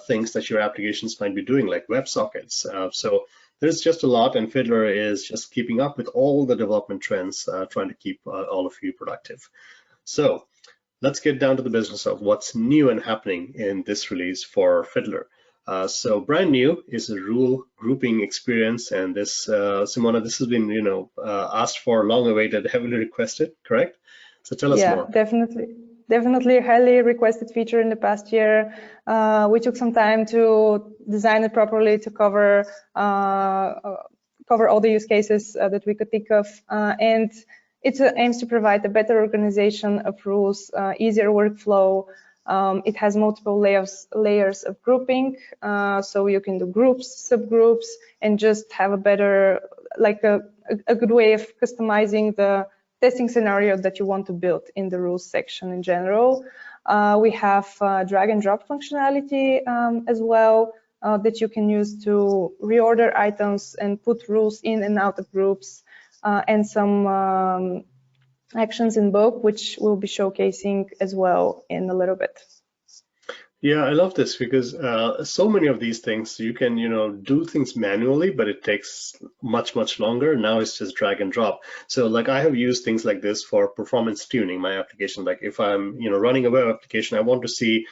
things that your applications might be doing, like WebSockets. So there's just a lot, and Fiddler is just keeping up with all the development trends, trying to keep all of you productive. So let's get down to the business of what's new and happening in this release for Fiddler. So brand new is a rule grouping experience, and this, Simona, this has been, asked for, long awaited, heavily requested, correct? So tell us more. Yeah, definitely a highly requested feature in the past year. We took some time to design it properly to cover cover all the use cases that we could think of, and it aims to provide a better organization of rules, easier workflow. It has multiple layers of grouping, so you can do groups, subgroups, and just have a better, like a good way of customizing the testing scenario that you want to build in the rules section in general. We have drag and drop functionality as well that you can use to reorder items and put rules in and out of groups, and some actions in bulk, which we'll be showcasing as well in a little bit. Yeah, I love this because so many of these things you can, do things manually, but it takes much longer. Now it's just drag and drop. So like I have used things like this for performance tuning my application. Like if I'm, running a web application, I want to see,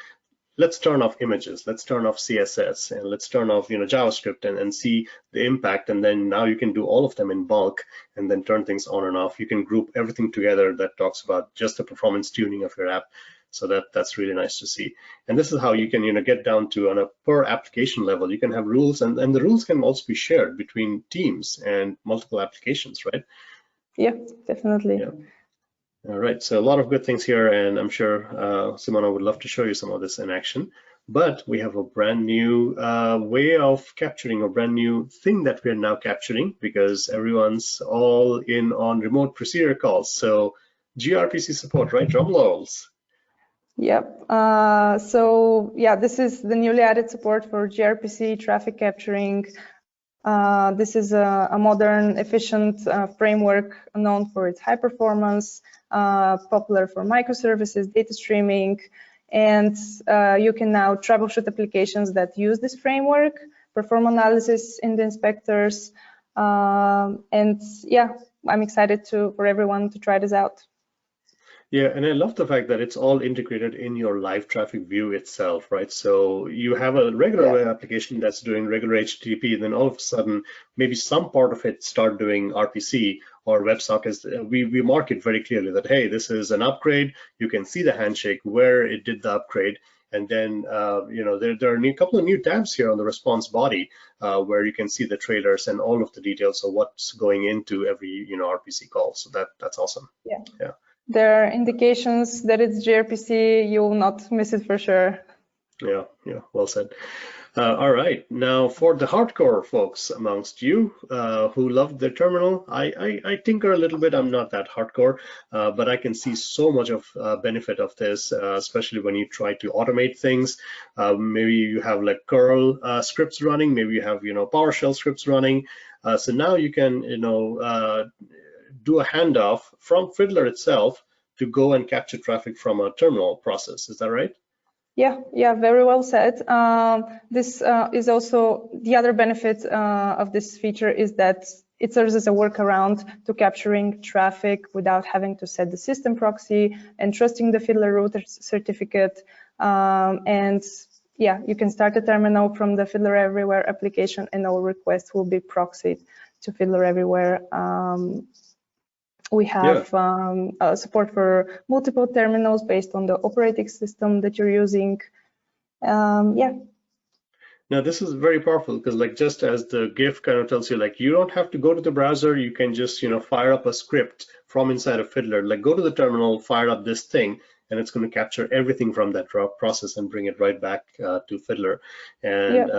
let's turn off images, let's turn off CSS, and let's turn off, JavaScript and see the impact. And then now you can do all of them in bulk and then turn things on and off. You can group everything together that talks about just the performance tuning of your app. So that's really nice to see. And this is how you can, get down to on a per application level. You can have rules, and the rules can also be shared between teams and multiple applications, right? Yeah, definitely. Yeah. All right, so a lot of good things here, and I'm sure Simona would love to show you some of this in action. But we have a brand new way of capturing, a brand new thing that we're now capturing because everyone's all in on remote procedure calls. So gRPC support, right? Drum rolls. Yep. So yeah, this is the newly added support for gRPC traffic capturing. This is a modern, efficient framework known for its high performance, popular for microservices, data streaming, and you can now troubleshoot applications that use this framework, perform analysis in the inspectors, and yeah, I'm excited for everyone to try this out. Yeah, and I love the fact that it's all integrated in your live traffic view itself, right? So you have a regular web application that's doing regular HTTP, then all of a sudden, maybe some part of it start doing RPC or WebSockets. We mark it very clearly that, hey, this is an upgrade. You can see the handshake where it did the upgrade. And then, there are a couple of new tabs here on the response body where you can see the trailers and all of the details of what's going into every, RPC call. So that's awesome. Yeah. There are indications that it's gRPC. You will not miss it for sure. Yeah, well said. All right, now for the hardcore folks amongst you who love the terminal, I tinker a little bit. I'm not that hardcore, but I can see so much of benefit of this, especially when you try to automate things. Maybe you have like curl scripts running, maybe you have PowerShell scripts running. So now you can do a handoff from Fiddler itself to go and capture traffic from a terminal process. Is that right? Yeah, very well said. This is also the other benefit of this feature is that it serves as a workaround to capturing traffic without having to set the system proxy and trusting the Fiddler router certificate. And yeah, you can start a terminal from the Fiddler Everywhere application and all requests will be proxied to Fiddler Everywhere. We have support for multiple terminals based on the operating system that you're using. Yeah. Now this is very powerful because like just as the GIF kind of tells you, like you don't have to go to the browser, you can just fire up a script from inside of Fiddler, like go to the terminal, fire up this thing, and it's going to capture everything from that process and bring it right back to Fiddler. And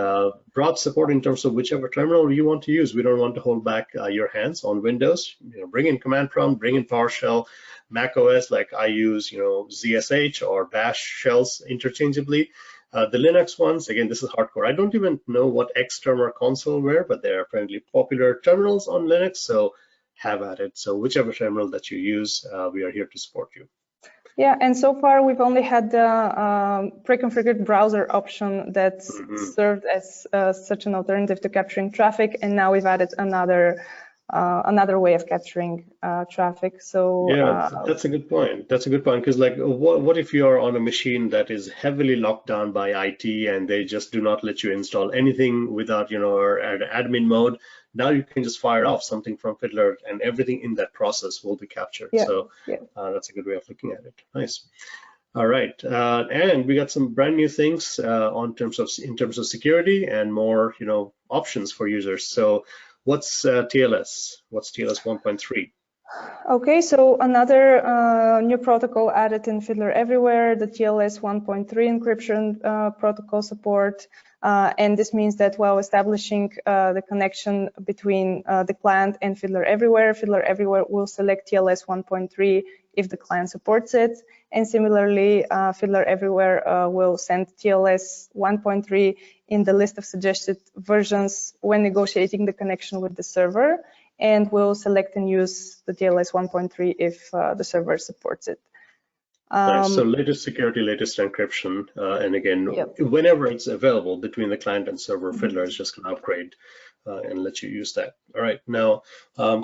broad support in terms of whichever terminal you want to use. We don't want to hold back your hands on Windows. Bring in command prompt, bring in PowerShell, macOS, like I use ZSH or Bash shells interchangeably. The Linux ones, again, this is hardcore. I don't even know what Xterm or console were, but they're apparently popular terminals on Linux, so have at it. So whichever terminal that you use, we are here to support you. Yeah, and so far we've only had the pre-configured browser option that served as such an alternative to capturing traffic, and now we've added another way of capturing traffic. So yeah, that's a good point. That's a good point because like, what if you are on a machine that is heavily locked down by IT and they just do not let you install anything without or at admin mode? Now you can just fire off something from Fiddler and everything in that process will be captured. So that's a good way of looking at it. Nice. All right, and we got some brand new things in terms of security and more options for users. So What's TLS? What's TLS 1.3? Okay, so another new protocol added in Fiddler Everywhere, the TLS 1.3 encryption protocol support. And this means that while establishing the connection between the client and Fiddler Everywhere will select TLS 1.3 if the client supports it. And similarly, Fiddler Everywhere will send TLS 1.3 in the list of suggested versions when negotiating the connection with the server, and will select and use the TLS 1.3 if the server supports it. Nice. So latest security, latest encryption, and again, Yep. whenever it's available between the client and server, Fiddler is just going to upgrade and let you use that. All right. Now,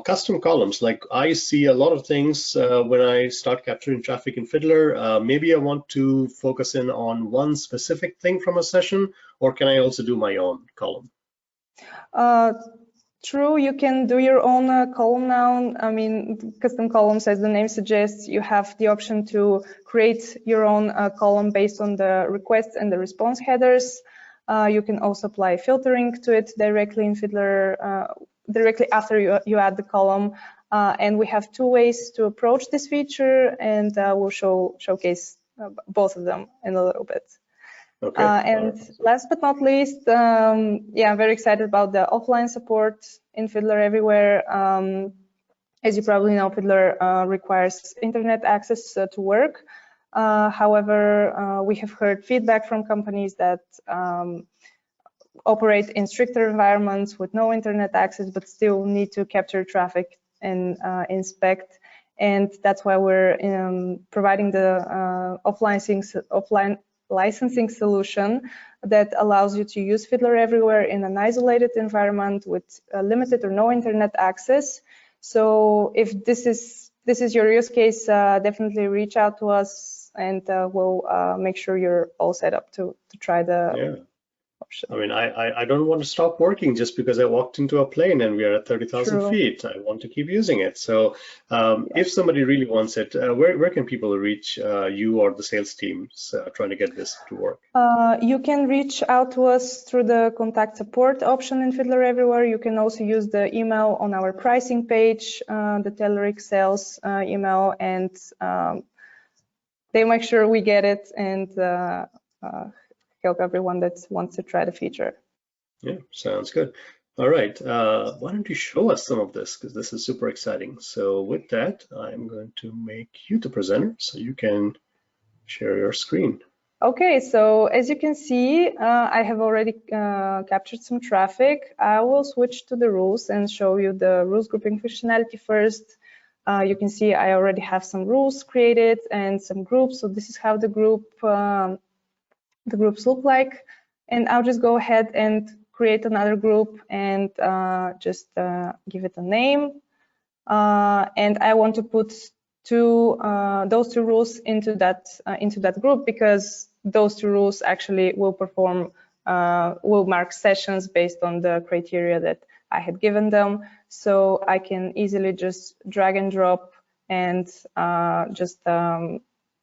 custom columns. Like I see a lot of things when I start capturing traffic in Fiddler. Maybe I want to focus in on one specific thing from a session, or can I also do my own column? True, you can do your own column now. I mean, custom columns, as the name suggests, you have the option to create your own column based on the requests and the response headers. You can also apply filtering to it directly in Fiddler, directly after you add the column. And we have two ways to approach this feature, and we'll showcase both of them in a little bit. Okay. And last but not least, yeah, I'm very excited about the offline support in Fiddler Everywhere. As you probably know, Fiddler requires internet access to work. However, we have heard feedback from companies that operate in stricter environments with no internet access, but still need to capture traffic and inspect. And that's why we're providing the offline licensing solution that allows you to use Fiddler Everywhere in an isolated environment with limited or no internet access. So if this is your use case, definitely reach out to us, and we'll make sure you're all set up to try the option. I mean, I don't want to stop working just because I walked into a plane and we are at 30,000 feet. I want to keep using it. So if somebody really wants it, where can people reach you or the sales teams trying to get this to work? You can reach out to us through the contact support option in Fiddler Everywhere. You can also use the email on our pricing page, the Telerik sales email, and they make sure we get it and help everyone that wants to try the feature. Yeah, sounds good. All right, why don't you show us some of this, because this is super exciting. So with that, I'm going to make you the presenter so you can share your screen. Okay, so as you can see, I have already captured some traffic. I will switch to the rules and show you the rules grouping functionality first. You can see I already have some rules created and some groups. So this is how the groups look like, and I'll just go ahead and create another group and just give it a name. And I want to put those two rules into that group, because those two rules actually will will mark sessions based on the criteria that I had given them. So I can easily just drag and drop and just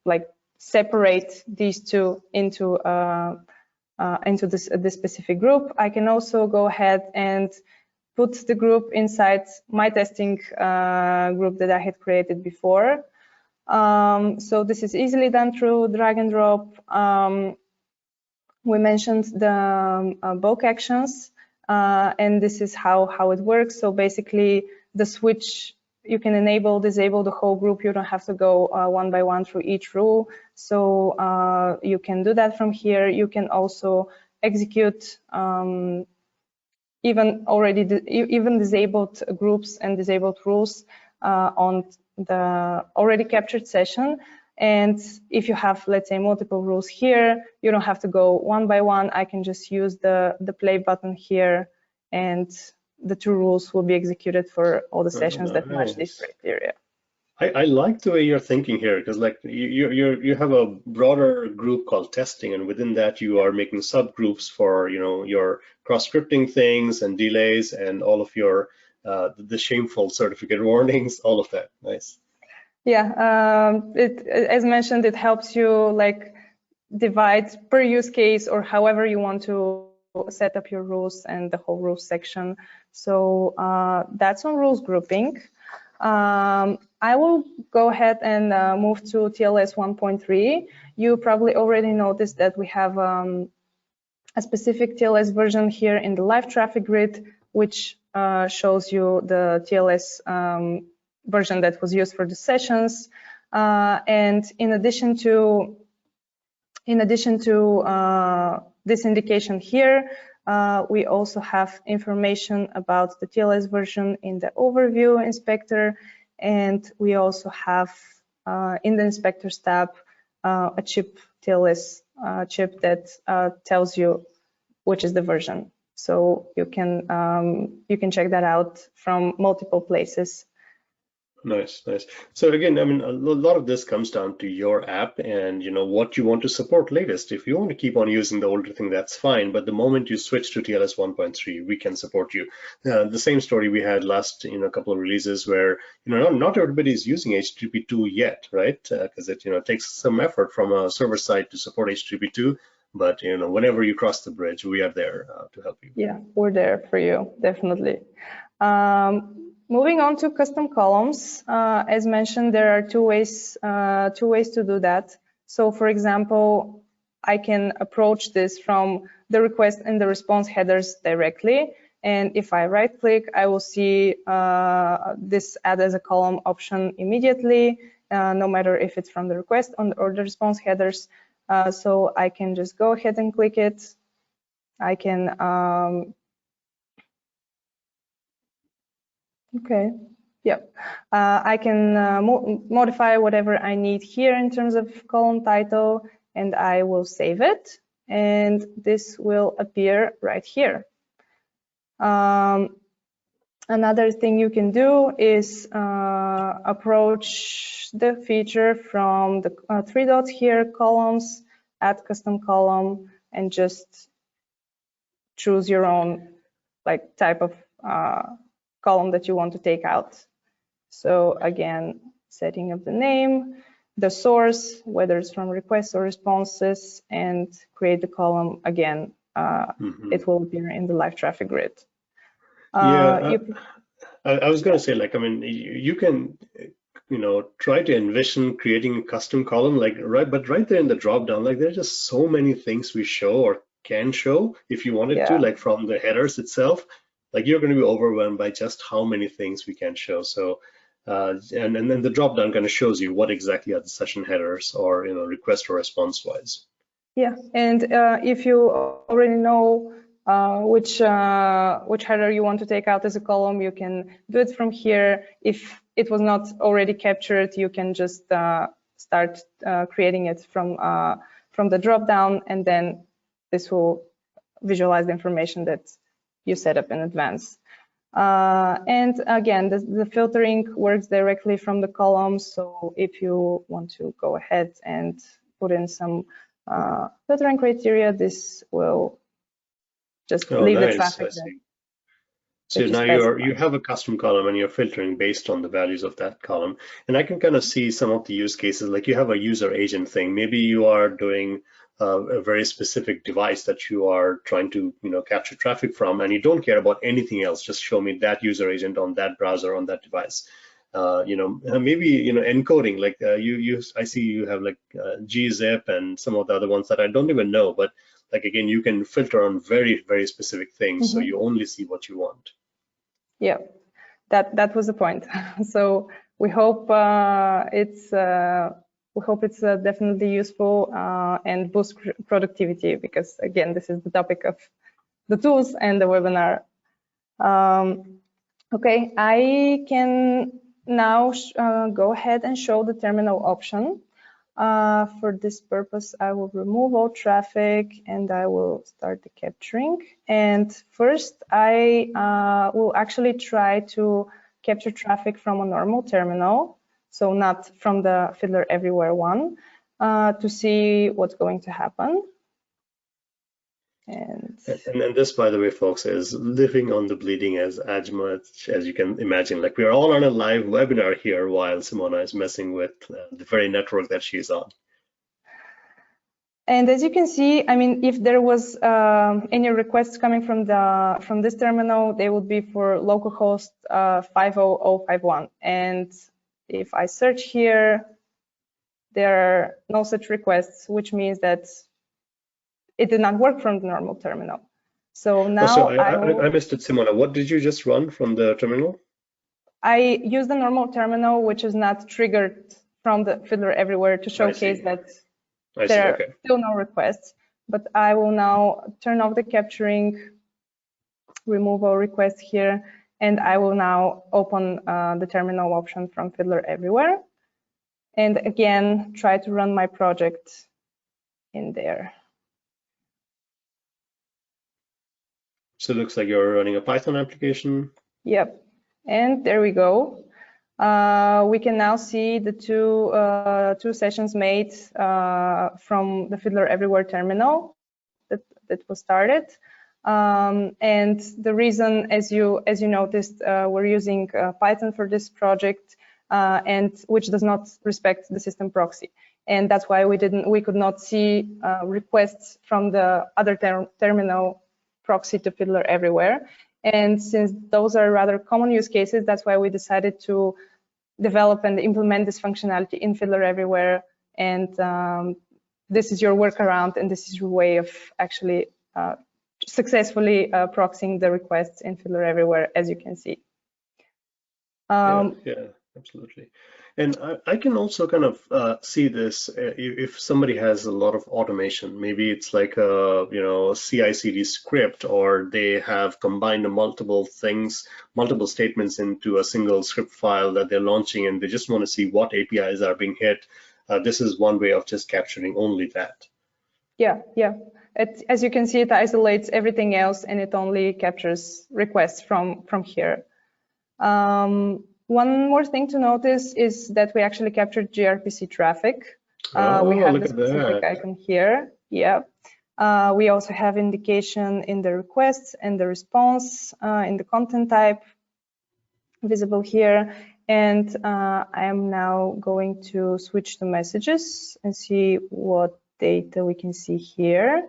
like separate these two into this specific group. I can also go ahead and put the group inside my testing group that I had created before. So this is easily done through drag and drop. We mentioned the bulk actions, and this is how it works. So basically, the switch, you can enable, disable the whole group. You don't have to go one by one through each rule. So you can do that from here. You can also execute even disabled groups and disabled rules on the already captured session. And if you have, let's say, multiple rules here, you don't have to go one by one. I can just use the play button here, and the two rules will be executed for all the sessions that match these criteria. I like the way you're thinking here, because like you have a broader group called testing, and within that you are making subgroups for your cross-scripting things and delays and all of your the shameful certificate warnings, all of that. Nice. Yeah, as mentioned, it helps you like divide per use case or however you want to set up your rules and the whole rules section. So that's on rules grouping. I will go ahead and move to TLS 1.3. You probably already noticed that we have a specific TLS version here in the live traffic grid, which shows you the TLS version that was used for the sessions. And in addition to this indication here, we also have information about the TLS version in the overview inspector, and we also have in the inspectors tab a chip TLS chip that tells you which is the version. So you can check that out from multiple places. Nice. So again, I mean, a lot of this comes down to your app and what you want to support latest. If you want to keep on using the older thing, that's fine. But the moment you switch to TLS 1.3, we can support you. The same story we had last couple of releases where not everybody is using HTTP 2 yet, right? Because it takes some effort from a server side to support HTTP 2. But whenever you cross the bridge, we are there to help you. Yeah, we're there for you, definitely. Moving on to custom columns, as mentioned, there are two ways to do that. So, for example, I can approach this from the request and the response headers directly. And if I right-click, I will see this add as a column option immediately, no matter if it's from the request or the response headers. So I can just go ahead and click it. I can I can modify whatever I need here in terms of column title, and I will save it, and this will appear right here. Another thing you can do is approach the feature from the three dots here, columns, add custom column, and just choose your own type of column that you want to take out. So again, setting up the name, the source, whether it's from requests or responses, and create the column again. It will appear in the live traffic grid. I was going to say, I mean, you can, try to envision creating a custom column, but right there in the drop down, there's just so many things we show or can show if you wanted to, from the headers itself. You're going to be overwhelmed by just how many things we can show. So, and then the drop down kind of shows you what exactly are the session headers or request or response wise. Yeah, and if you already know which header you want to take out as a column, you can do it from here. If it was not already captured, you can just start creating it from the drop down, and then this will visualize the information that you set up in advance. And again, the filtering works directly from the columns. So if you want to go ahead and put in some filtering criteria, this will just leave the traffic there. So now you have a custom column and you're filtering based on the values of that column. And I can kind of see some of the use cases, you have a user agent thing. Maybe you are doing a very specific device that you are trying to capture traffic from, and you don't care about anything else. Just show me that user agent on that browser on that device. Maybe encoding, I see you have gzip and some of the other ones that I don't even know, but again, you can filter on very, very specific things, so you only see what you want. Yeah, that was the point. So we hope it's definitely useful and boost productivity, because again, this is the topic of the tools and the webinar. Okay, I can now go ahead and show the terminal option. For this purpose, I will remove all traffic and I will start the capturing. And first, I will actually try to capture traffic from a normal terminal, so not from the Fiddler Everywhere one, to see what's going to happen. And this, by the way, folks, is living on the bleeding as much as you can imagine. We are all on a live webinar here while Simona is messing with the very network that she's on. And as you can see, I mean, if there was any requests coming from this terminal, they would be for localhost 50051. And if I search here, there are no such requests, which means that it did not work from the normal terminal. So now I missed it, Simona. What did you just run from the terminal? I use the normal terminal, which is not triggered from the Fiddler Everywhere, to showcase that there are still no requests. But I will now turn off the capturing, remove all requests here, and I will now open the terminal option from Fiddler Everywhere. And again, try to run my project in there. So it looks like you're running a Python application. Yep, and there we go. We can now see the two sessions made from the Fiddler Everywhere terminal that was started. And the reason, as you noticed, we're using Python for this project, and which does not respect the system proxy. And that's why we could not see requests from the other terminal proxy to Fiddler Everywhere. And since those are rather common use cases, that's why we decided to develop and implement this functionality in Fiddler Everywhere. And this is your workaround, and this is your way of actually successfully proxying the requests in Fiddler Everywhere, as you can see. Yeah, absolutely. And I can also kind of see this if somebody has a lot of automation. Maybe it's like a CI/CD script, or they have combined multiple things, multiple statements into a single script file that they're launching, and they just want to see what APIs are being hit. This is one way of just capturing only that. Yeah. As you can see, it isolates everything else, and it only captures requests from here. One more thing to notice is that we actually captured gRPC traffic. We have the specific icon here. Yeah. We also have indication in the requests and the response in the content type visible here. And I am now going to switch to messages and see what data we can see here.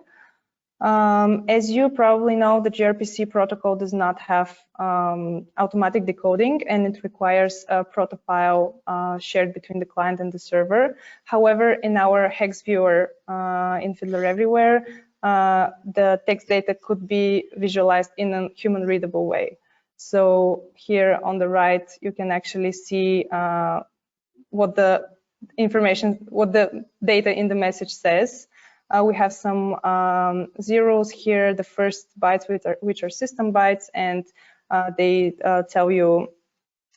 As you probably know, the gRPC protocol does not have automatic decoding, and it requires a protofile shared between the client and the server. However, in our hex viewer in Fiddler Everywhere, the text data could be visualized in a human readable way. So here on the right, you can actually see what the data in the message says. We have some zeros here, the first bytes which are system bytes, and they tell you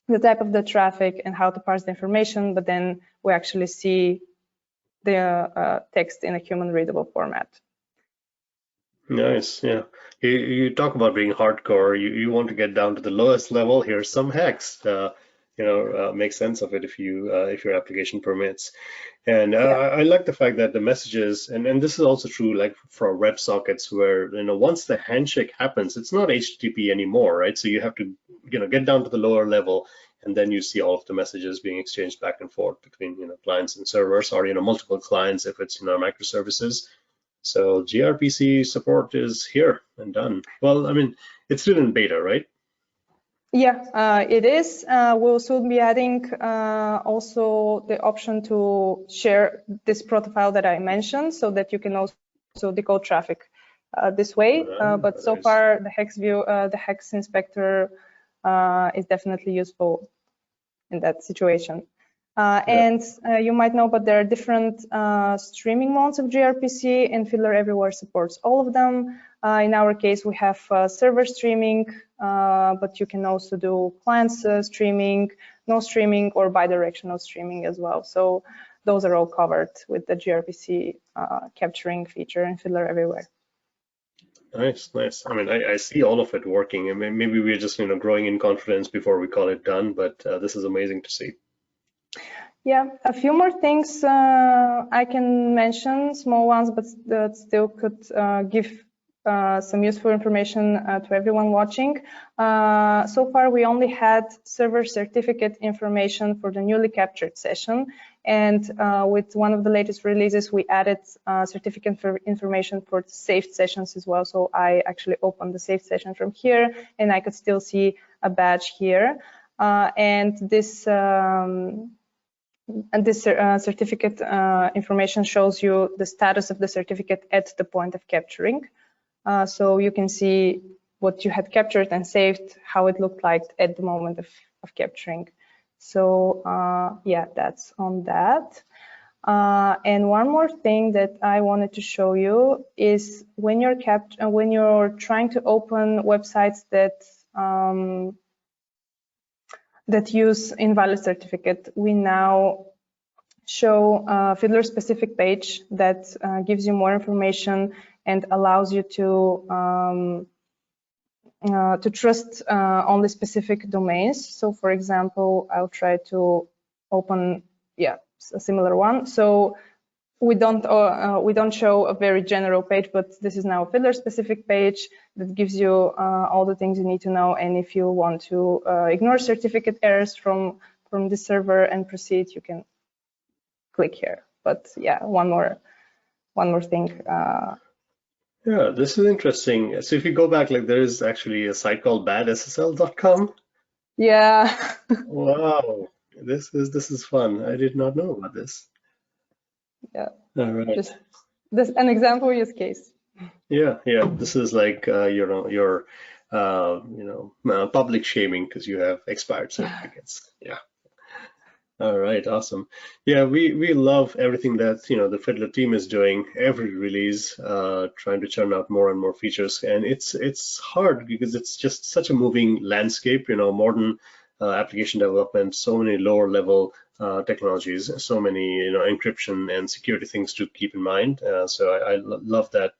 the type of the traffic and how to parse the information, but then we actually see the text in a human readable format. Nice, yeah. You talk about being hardcore. You want to get down to the lowest level. Here's some hex. Make sense of it if your application permits. And I like the fact that the messages, and this is also true like for WebSockets, where once the handshake happens, it's not HTTP anymore, right? So you have to get down to the lower level, and then you see all of the messages being exchanged back and forth between clients and servers, or multiple clients if it's microservices. So gRPC support is here and done. Well, I mean, it's still in beta, right? Yeah, it is. We'll soon be adding also the option to share this protofile that I mentioned, so that you can also decode traffic this way. But so far, the hex view, the hex inspector is definitely useful in that situation. And you might know, but there are different streaming modes of gRPC, and Fiddler Everywhere supports all of them. In our case, we have server streaming, but you can also do client streaming, no streaming, or bidirectional streaming as well. So those are all covered with the gRPC capturing feature in Fiddler Everywhere. Nice. I mean, I see all of it working. I mean, maybe we're just growing in confidence before we call it done, but this is amazing to see. Yeah, a few more things I can mention, small ones, but that still could give some useful information to everyone watching. So far, we only had server certificate information for the newly captured session, And with one of the latest releases, we added certificate for information for saved sessions as well. So I actually opened the saved session from here, and I could still see a badge here. And this certificate information shows you the status of the certificate at the point of capturing. So you can see what you had captured and saved, how it looked like at the moment of capturing. So yeah, that's on that. And one more thing that I wanted to show you is when you're trying to open websites that that use invalid certificate, we now show a Fiddler specific page that gives you more information and allows you to trust only specific domains. So for example, I'll try to open, yeah, a similar one. So we don't show a very general page, but this is now a Fiddler specific page that gives you all the things you need to know. And if you want to ignore certificate errors from the server and proceed, you can click here. But yeah, one more thing. Yeah, this is interesting. So if you go back, like there is actually a site called badssl.com. Yeah. Wow, this is fun. I did not know about this. Yeah. All right. Just this an example use case. Yeah, yeah. This is like your public shaming because you have expired certificates. Yeah. All right, awesome. Yeah, we love everything that the Fiddler team is doing. Every release, trying to churn out more and more features, and it's hard because it's just such a moving landscape. Modern application development, so many lower level technologies, so many encryption and security things to keep in mind. So I love that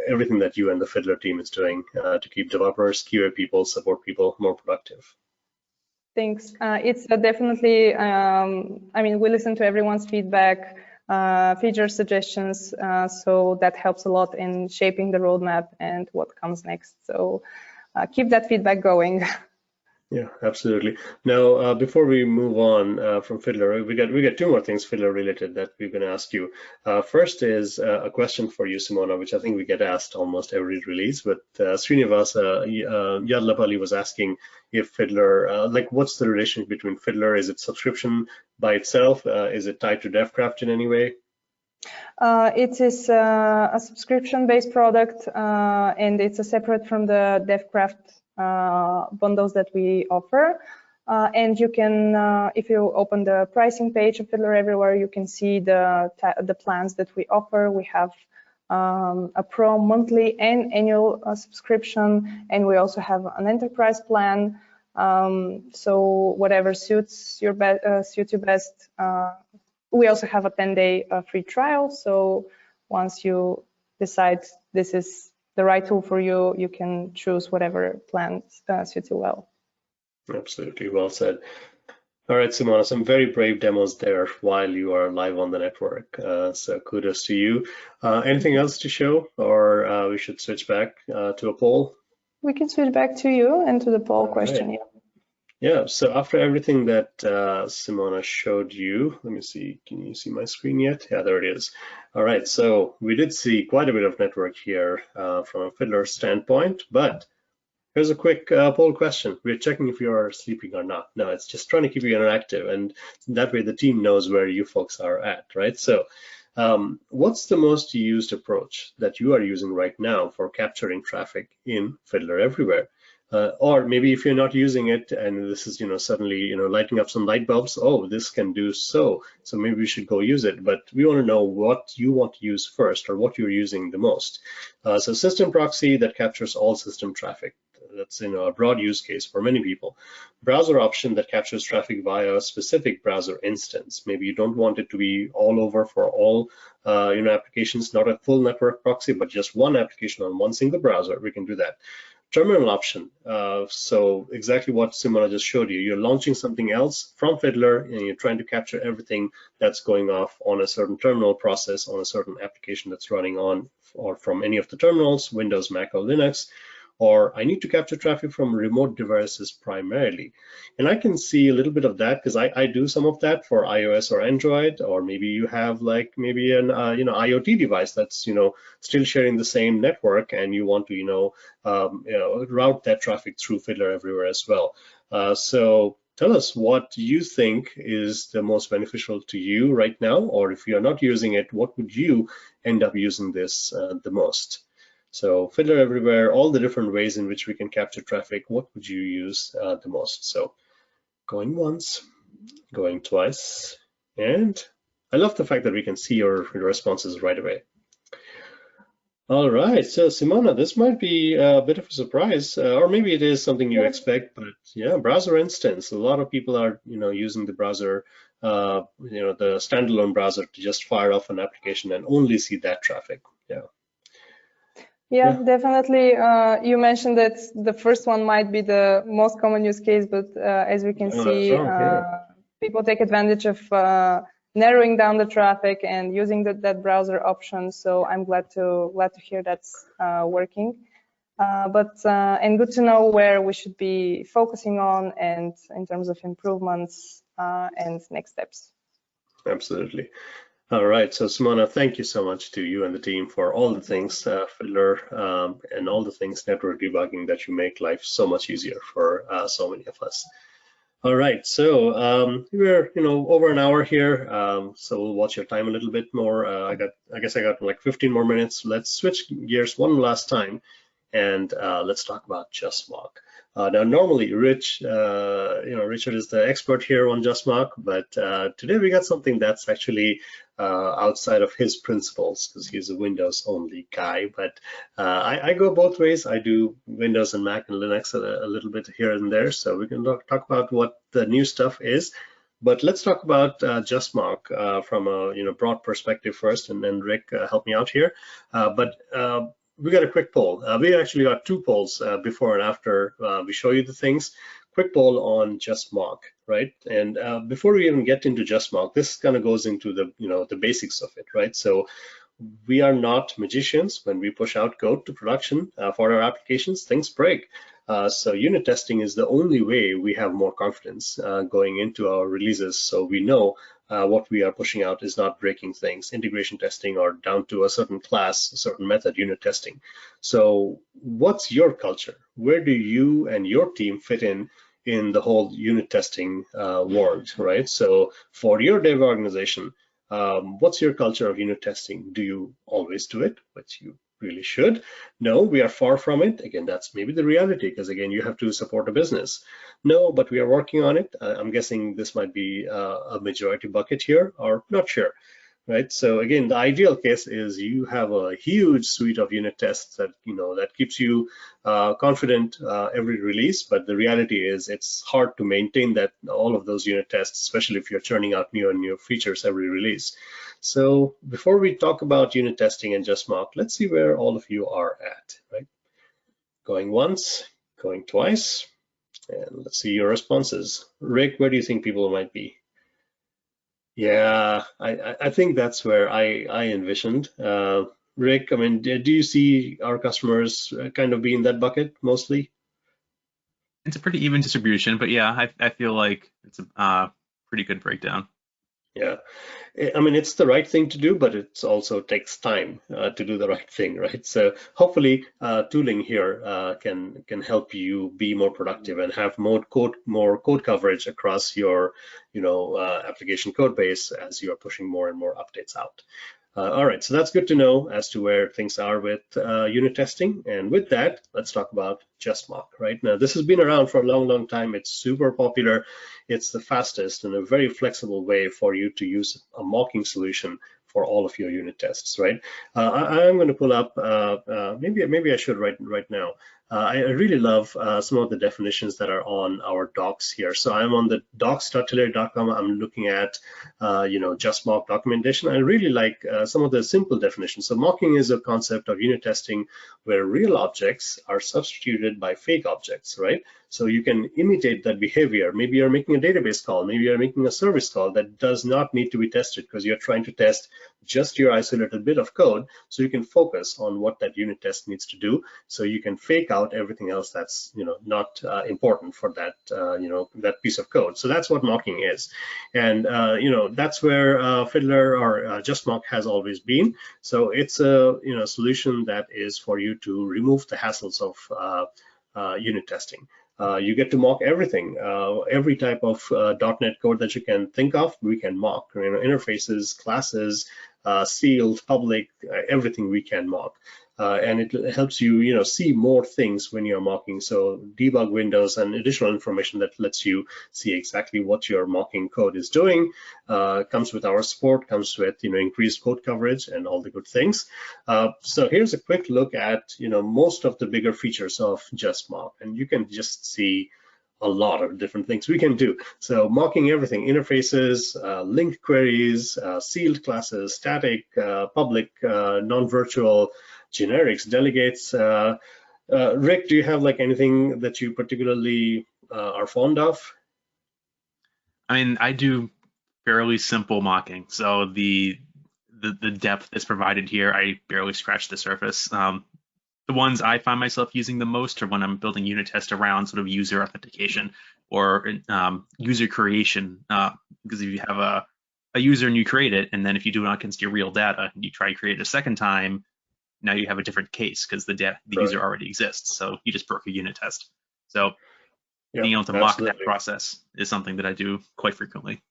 everything that you and the Fiddler team is doing to keep developers, QA people, support people more productive. Thanks. It's definitely, I mean, we listen to everyone's feedback, feature suggestions, so that helps a lot in shaping the roadmap and what comes next. So keep that feedback going. Yeah, absolutely. Now, before we move on from Fiddler, we got two more things Fiddler related that we're going to ask you. First is a question for you, Simona, which I think we get asked almost every release. But Srinivasa Yadlapalli was asking if Fiddler, like, what's the relationship between Fiddler? Is it subscription by itself? Is it tied to DevCraft in any way? It is a subscription-based product, and it's separate from the DevCraft bundles that we offer. And you can, if you open the pricing page of Fiddler Everywhere, you can see the plans that we offer. We have a pro monthly and annual subscription, and we also have an enterprise plan. So whatever suits you best. We also have a 10-day free trial. So once you decide this is the right tool for you, you can choose whatever plan suits you well. Absolutely, well said. All right, Simona, some very brave demos there while you are live on the network. So kudos to you. Anything else to show, or we should switch back to a poll? We can switch back to you and to the poll question. Right. Yeah, so after everything that Simona showed you, let me see, can you see my screen yet? Yeah, there it is. All right, so we did see quite a bit of network here from a Fiddler standpoint, but here's a quick poll question. We're checking if you are sleeping or not. No, it's just trying to keep you interactive, and that way the team knows where you folks are at, right? So what's the most used approach that you are using right now for capturing traffic in Fiddler Everywhere? Or maybe if you're not using it and this is suddenly lighting up some light bulbs, oh, this can do so maybe we should go use it. But we want to know what you want to use first, or what you're using the most. So system proxy that captures all system traffic. That's a broad use case for many people. Browser option that captures traffic via a specific browser instance. Maybe you don't want it to be all over for all applications, not a full network proxy, but just one application on one single browser. We can do that. Terminal option, so exactly what Simona just showed you. You're launching something else from Fiddler and you're trying to capture everything that's going off on a certain terminal process on a certain application that's running on or from any of the terminals, Windows, Mac, or Linux. or I need to capture traffic from remote devices primarily. And I can see a little bit of that because I do some of that for iOS or Android, or maybe you have like maybe an IoT device that's still sharing the same network, and you want to route that traffic through Fiddler Everywhere as well. So tell us what you think is the most beneficial to you right now, or if you're not using it, what would you end up using this the most? So Fiddler Everywhere, all the different ways in which we can capture traffic, what would you use the most? So going once, going twice, and I love the fact that we can see your responses right away. All right, so Simona, this might be a bit of a surprise, or maybe it is something you expect, but yeah, browser instance. A lot of people are, using the browser, the standalone browser to just fire off an application and only see that traffic. Yeah, definitely. You mentioned that the first one might be the most common use case, but as we can see, people take advantage of narrowing down the traffic and using that browser option. So I'm glad to hear that's working. And good to know where we should be focusing on, and in terms of improvements and next steps. Absolutely. All right, so Simona, thank you so much to you and the team for all the things, Fiddler, and all the things network debugging that you make life so much easier for so many of us. All right, so we're over an hour here, so we'll watch your time a little bit more. I guess I got like 15 more minutes. Let's switch gears one last time, and let's talk about JustMock. Now, normally, Richard is the expert here on JustMock, but today we got something that's actually outside of his principles, because he's a Windows-only guy. But I go both ways. I do Windows and Mac and Linux a little bit here and there, so we can talk about what the new stuff is. But let's talk about JustMock from a broad perspective first, and then Rick, help me out here. We got a quick poll. We actually got two polls before and after we show you the things. Quick poll on JustMock, right? And before we even get into JustMock, this kind of goes into the basics of it, right? So we are not magicians. When we push out code to production for our applications, things break. So unit testing is the only way we have more confidence going into our releases, so we know what we are pushing out is not breaking things. Integration testing, or down to a certain class, a certain method, unit testing. So what's your culture? Where do you and your team fit in the whole unit testing world, right? So for your dev organization, what's your culture of unit testing? Do you always do it, which you really should? No, we are far from it. Again, that's maybe the reality, because again, you have to support a business. No, but we are working on it. I'm guessing this might be a majority bucket here, or not sure, right? So again, the ideal case is you have a huge suite of unit tests that that keeps you confident every release. But the reality is it's hard to maintain all of those unit tests, especially if you're churning out new and new features every release. So before we talk about unit testing and JustMock, let's see where all of you are at, right? Going once, going twice, and let's see your responses. Rick, where do you think people might be? Yeah, I think that's where I envisioned. Rick, I mean, do you see our customers kind of be in that bucket mostly? It's a pretty even distribution, but yeah, I feel like it's a pretty good breakdown. Yeah, I mean, it's the right thing to do, but it also takes time to do the right thing, right? So hopefully tooling here can help you be more productive and have more code coverage across your application code base as you are pushing more and more updates out. All right, so that's good to know as to where things are with unit testing. And with that, let's talk about JustMock, right? Now, this has been around for a long, long time. It's super popular. It's the fastest and a very flexible way for you to use a mocking solution for all of your unit tests, right? I'm going to pull up, maybe I should right now. I really love some of the definitions that are on our docs here. So I'm on the docs.telerik.com. I'm looking at, JustMock documentation. I really like some of the simple definitions. So mocking is a concept of unit testing where real objects are substituted by fake objects, right? So you can imitate that behavior. Maybe you're making a database call, maybe you're making a service call that does not need to be tested because you're trying to test just your isolated bit of code. So you can focus on what that unit test needs to do. So you can fake out everything else that's not important for that that piece of code. So that's what mocking is, and that's where Fiddler or JustMock has always been. So it's a solution that is for you to remove the hassles of unit testing. You get to mock everything, every type of .NET code that you can think of, we can mock. Interfaces, classes, sealed, public, everything we can mock. And it helps you, see more things when you're mocking. So debug windows and additional information that lets you see exactly what your mocking code is doing. Comes with our support, comes with increased code coverage and all the good things. So here's a quick look at most of the bigger features of JustMock, and you can just see a lot of different things we can do. So mocking everything: interfaces, linked queries, sealed classes, static, public, non-virtual, generics, delegates. Rick, do you have anything that you particularly are fond of? I mean, I do fairly simple mocking. So the depth that's provided here, I barely scratch the surface. The ones I find myself using the most are when I'm building unit tests around sort of user authentication or user creation. Because if you have a user and you create it, and then if you do it against your real data, and you try to create it a second time, now you have a different case because the user already exists. So you just broke a unit test. So being able to mock that process is something that I do quite frequently.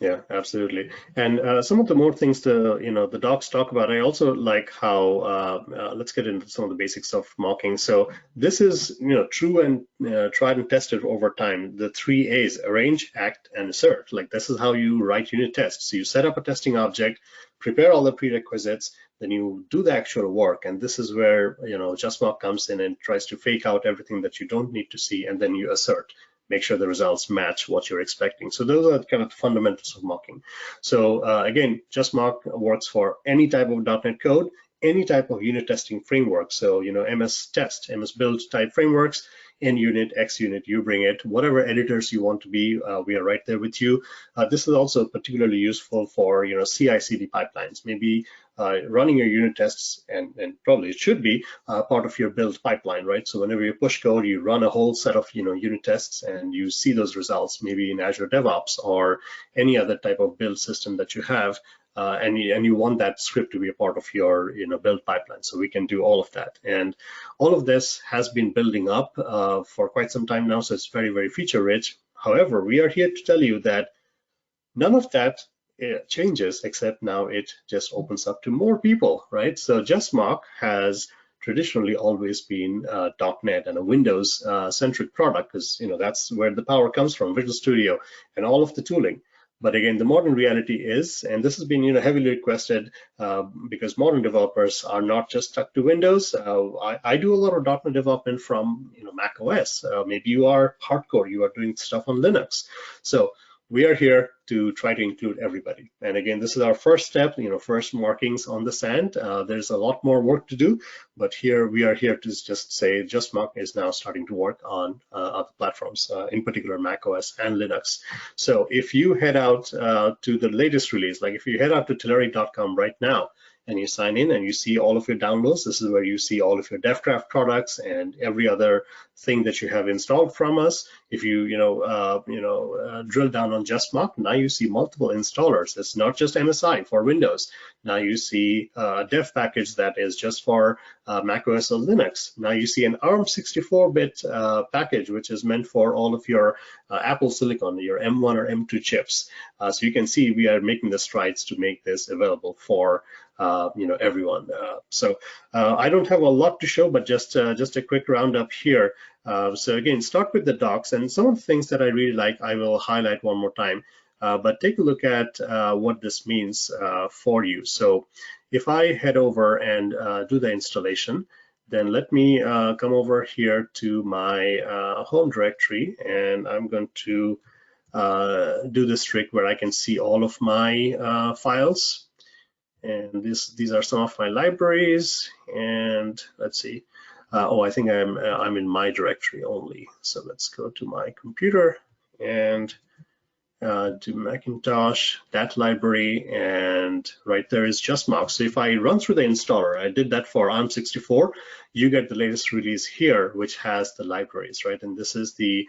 Yeah, absolutely. And some of the more things the docs talk about, I also like how, let's get into some of the basics of mocking. So this is, true and tried and tested over time. The 3 A's: arrange, act, and assert. This is how you write unit tests. So you set up a testing object, prepare all the prerequisites, then you do the actual work. And this is where, JustMock comes in and tries to fake out everything that you don't need to see, and then you assert. Make sure the results match what you're expecting. So those are kind of the fundamentals of mocking. So again, JustMock works for any type of .NET code, any type of unit testing framework. So MS Test, MS Build type frameworks, NUnit, XUnit, you bring it, whatever editors you want to be, we are right there with you. This is also particularly useful for CI/CD pipelines. Maybe running your unit tests, and probably it should be part of your build pipeline, right? So whenever you push code, you run a whole set of unit tests, and you see those results maybe in Azure DevOps or any other type of build system that you have. And you want that script to be a part of your build pipeline. So we can do all of that, and all of this has been building up for quite some time now. So it's very, very feature rich. However, we are here to tell you that none of that changes, except now it just opens up to more people, right? So JustMock has traditionally always been .NET and a Windows centric product, because that's where the power comes from, Visual Studio and all of the tooling. But again, the modern reality is, and this has been heavily requested because modern developers are not just stuck to Windows. I do a lot of .NET development from macOS. Maybe you are hardcore, you are doing stuff on Linux. So we are here to try to include everybody. And again, this is our first step, first markings on the sand. There's a lot more work to do, but here we are here to just say JustMock is now starting to work on other platforms, in particular macOS and Linux. So if you head out to the latest release, if you head out to telerik.com right now, and you sign in and you see all of your downloads, this is where you see all of your DevCraft products and every other thing that you have installed from us. If you drill down on JustMock, now you see multiple installers. It's not just MSI for Windows. Now you see a dev package that is just for macOS or Linux. Now you see an ARM 64-bit package, which is meant for all of your Apple Silicon, your M1 or M2 chips. So you can see we are making the strides to make this available for everyone. So I don't have a lot to show, but just a quick roundup here. So again, start with the docs, and some of the things that I really like, I will highlight one more time. But take a look at what this means for you. So if I head over and do the installation, then let me come over here to my home directory, and I'm going to do this trick where I can see all of my files. And these are some of my libraries, and let's see. Oh, I think I'm in my directory only. So let's go to my computer and do Macintosh, that library, and right there is JustMock. So if I run through the installer, I did that for ARM64, you get the latest release here, which has the libraries, right? And this is the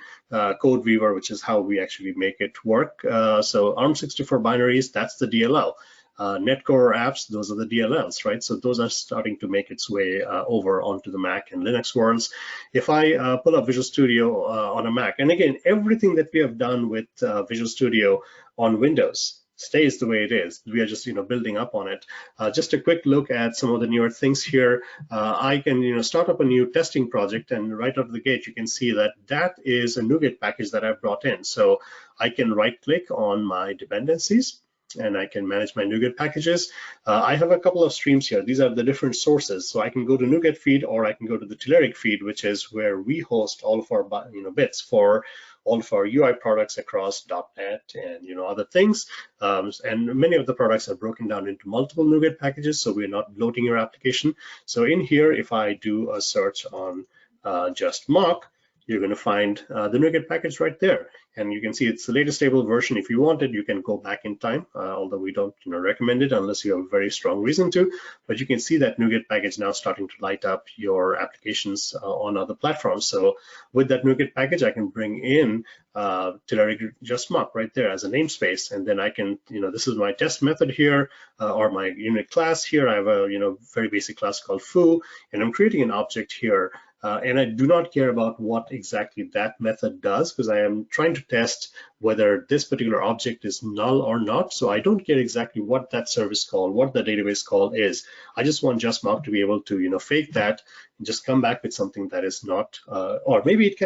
code weaver, which is how we actually make it work. So ARM64 binaries, that's the DLL. NetCore apps, those are the DLLs, right? So those are starting to make its way over onto the Mac and Linux worlds. If I pull up Visual Studio on a Mac, and again, everything that we have done with Visual Studio on Windows stays the way it is. We are just building up on it. Just a quick look at some of the newer things here. I can start up a new testing project, and right out of the gate you can see that that is a NuGet package that I've brought in. So I can right click on my dependencies and I can manage my NuGet packages. I have a couple of streams here. These are the different sources. So I can go to NuGet feed, or I can go to the Telerik feed, which is where we host all of our bits for all of our UI products across .NET and other things. And many of the products are broken down into multiple NuGet packages, so we're not bloating your application. So in here, if I do a search on JustMock, you're going to find the NuGet package right there. And you can see it's the latest stable version. If you wanted, you can go back in time, although we don't recommend it unless you have a very strong reason to. But you can see that NuGet package now starting to light up your applications on other platforms. So with that NuGet package, I can bring in Telerik JustMock right there as a namespace. And then I can, this is my test method here, or my unit class here. I have a very basic class called foo, and I'm creating an object here. And I do not care about what exactly that method does, because I am trying to test whether this particular object is null or not. So I don't care exactly what that service call, what the database call is. I just want JustMock to be able to fake that and just come back with something that is not, or maybe it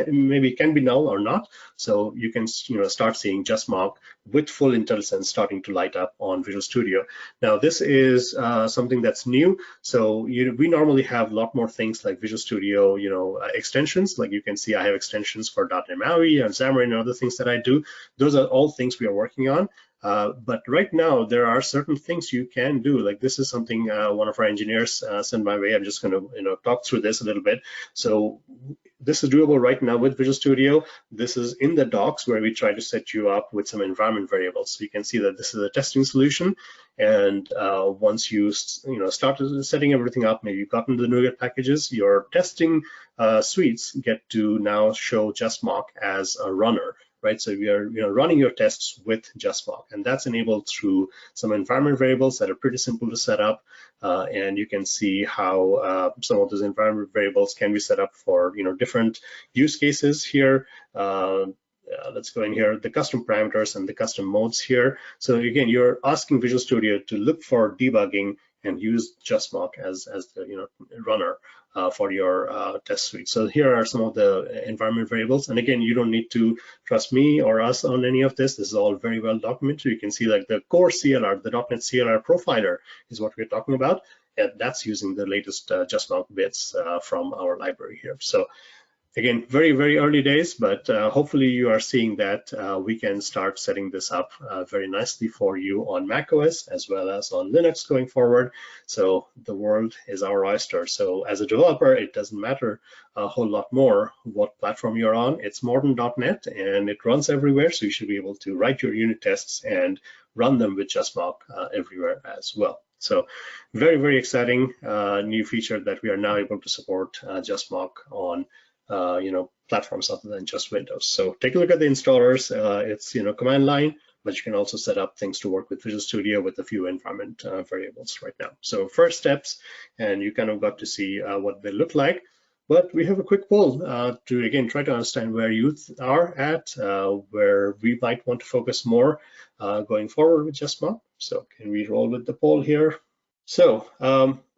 can be null or not. So you can start seeing JustMock with full IntelliSense starting to light up on Visual Studio. Now this is something that's new. So we normally have a lot more things like Visual Studio, extensions. Like you can see, I have extensions for .NET MAUI and Xamarin and other things that I do. Those are all things we are working on. But right now, there are certain things you can do. Like this is something one of our engineers sent my way. I'm just going to talk through this a little bit. So this is doable right now with Visual Studio. This is in the docs where we try to set you up with some environment variables. So you can see that this is a testing solution. And once you start setting everything up, maybe you've gotten the NuGet packages, your testing suites get to now show JustMock as a runner. Right, so we are running your tests with JustMock, and that's enabled through some environment variables that are pretty simple to set up. And you can see how some of those environment variables can be set up for different use cases here. Let's go in here, the custom parameters and the custom modes here. So again, you're asking Visual Studio to look for debugging and use JustMock as the runner for your test suite. So here are some of the environment variables. And again, you don't need to trust me or us on any of this. This is all very well documented. You can see like the core CLR, the .NET CLR profiler is what we're talking about. And that's using the latest JustMock bits from our library here. So again, very, very early days, but hopefully you are seeing that we can start setting this up very nicely for you on macOS as well as on Linux going forward. So the world is our oyster. So as a developer, it doesn't matter a whole lot more what platform you're on. It's modern.NET and it runs everywhere. So you should be able to write your unit tests and run them with JustMock everywhere as well. So very, very exciting new feature that we are now able to support JustMock on platforms other than just Windows. So take a look at the installers. It's command line, but you can also set up things to work with Visual Studio with a few environment variables right now. So first steps, and you kind of got to see what they look like. But we have a quick poll to again try to understand where you are at, where we might want to focus more going forward with JustMock. So can we roll with the poll here? So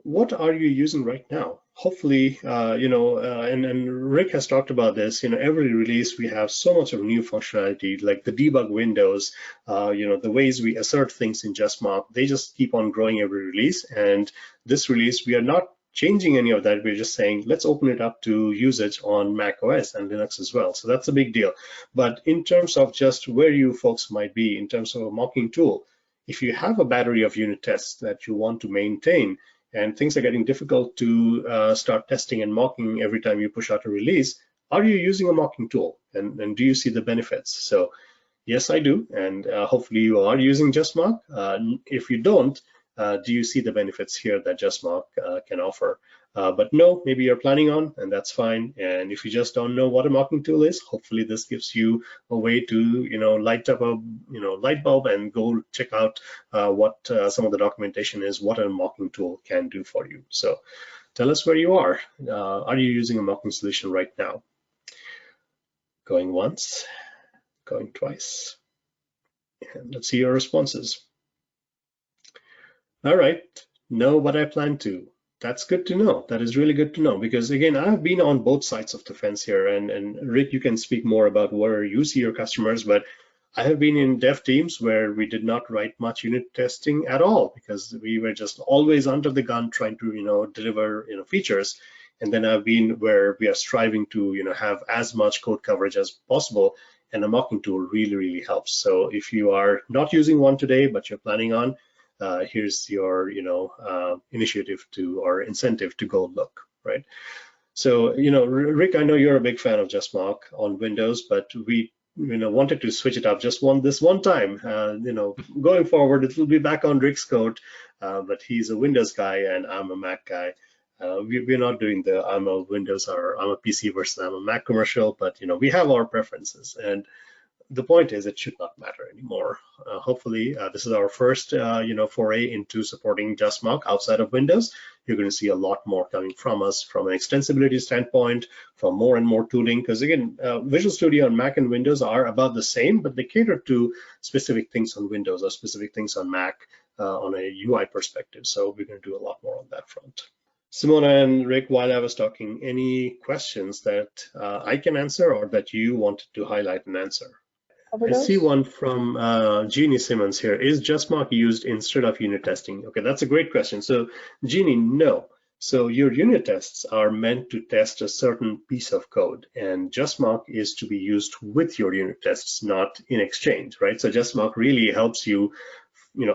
what are you using right now? Hopefully, and Rick has talked about this, every release we have so much of new functionality, like the debug windows, the ways we assert things in JustMock, they just keep on growing every release. And this release, we are not changing any of that. We're just saying, let's open it up to usage on macOS and Linux as well. So that's a big deal. But in terms of just where you folks might be in terms of a mocking tool, if you have a battery of unit tests that you want to maintain, and things are getting difficult to start testing and mocking every time you push out a release, are you using a mocking tool? And do you see the benefits? So yes, I do, and hopefully you are using JustMock. If you don't, do you see the benefits here that JustMock can offer? But no, maybe you're planning on, and that's fine. And if you just don't know what a mocking tool is, hopefully this gives you a way to, light up a, light bulb and go check out what some of the documentation is, what a mocking tool can do for you. So tell us where you are. Are you using a mocking solution right now? Going once, going twice. And let's see your responses. All right, no, but I plan to. That's good to know. That is really good to know, because again, I've been on both sides of the fence here, and Rick, you can speak more about where you see your customers, but I have been in dev teams where we did not write much unit testing at all because we were just always under the gun trying to deliver features. And then I've been where we are striving to have as much code coverage as possible, and a mocking tool really, really helps. So if you are not using one today, but you're planning on, here's your initiative or incentive to go look, right? So Rick, I know you're a big fan of JustMock on Windows, but we wanted to switch it up just this one time. Going forward, it will be back on Rick's code, but he's a Windows guy and I'm a Mac guy. We're not doing the I'm a Windows or I'm a PC versus I'm a Mac commercial, but we have our preferences, and the point is it should not matter anymore. Hopefully, this is our first foray into supporting JustMock outside of Windows. You're going to see a lot more coming from us from an extensibility standpoint, from more and more tooling, because again, Visual Studio on Mac and Windows are about the same, but they cater to specific things on Windows or specific things on Mac on a UI perspective. So we're going to do a lot more on that front. Simona and Rick, while I was talking, any questions that I can answer or that you wanted to highlight and answer? I see one from Jeannie Simmons here. Is JustMock used instead of unit testing? Okay, that's a great question. So Jeannie, no. So your unit tests are meant to test a certain piece of code, and JustMock is to be used with your unit tests, not in exchange, right? So JustMock really helps you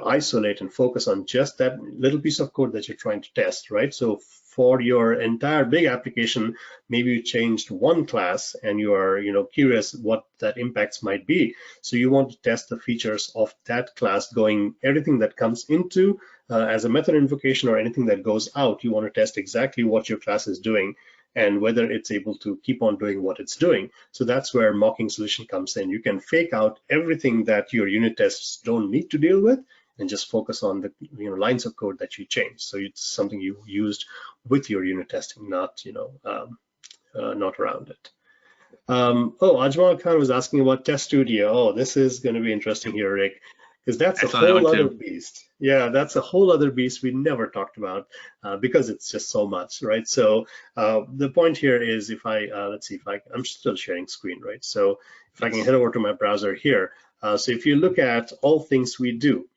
isolate and focus on just that little piece of code that you're trying to test, right? So for your entire big application, maybe you changed one class and you are curious what that impacts might be. So you want to test the features of that class everything that comes into as a method invocation or anything that goes out, you want to test exactly what your class is doing and whether it's able to keep on doing what it's doing. So that's where mocking solution comes in. You can fake out everything that your unit tests don't need to deal with and just focus on the lines of code that you change. So it's something you used with your unit testing, not not around it. Ajmal Khan was asking about Test Studio. Oh, this is going to be interesting here, Rick, because that's a whole other beast. Yeah, that's a whole other beast we never talked about because it's just so much, right? So the point here is if I, let's see if I'm still sharing screen, right? So if I can head over to my browser here. So if you look at all things we do,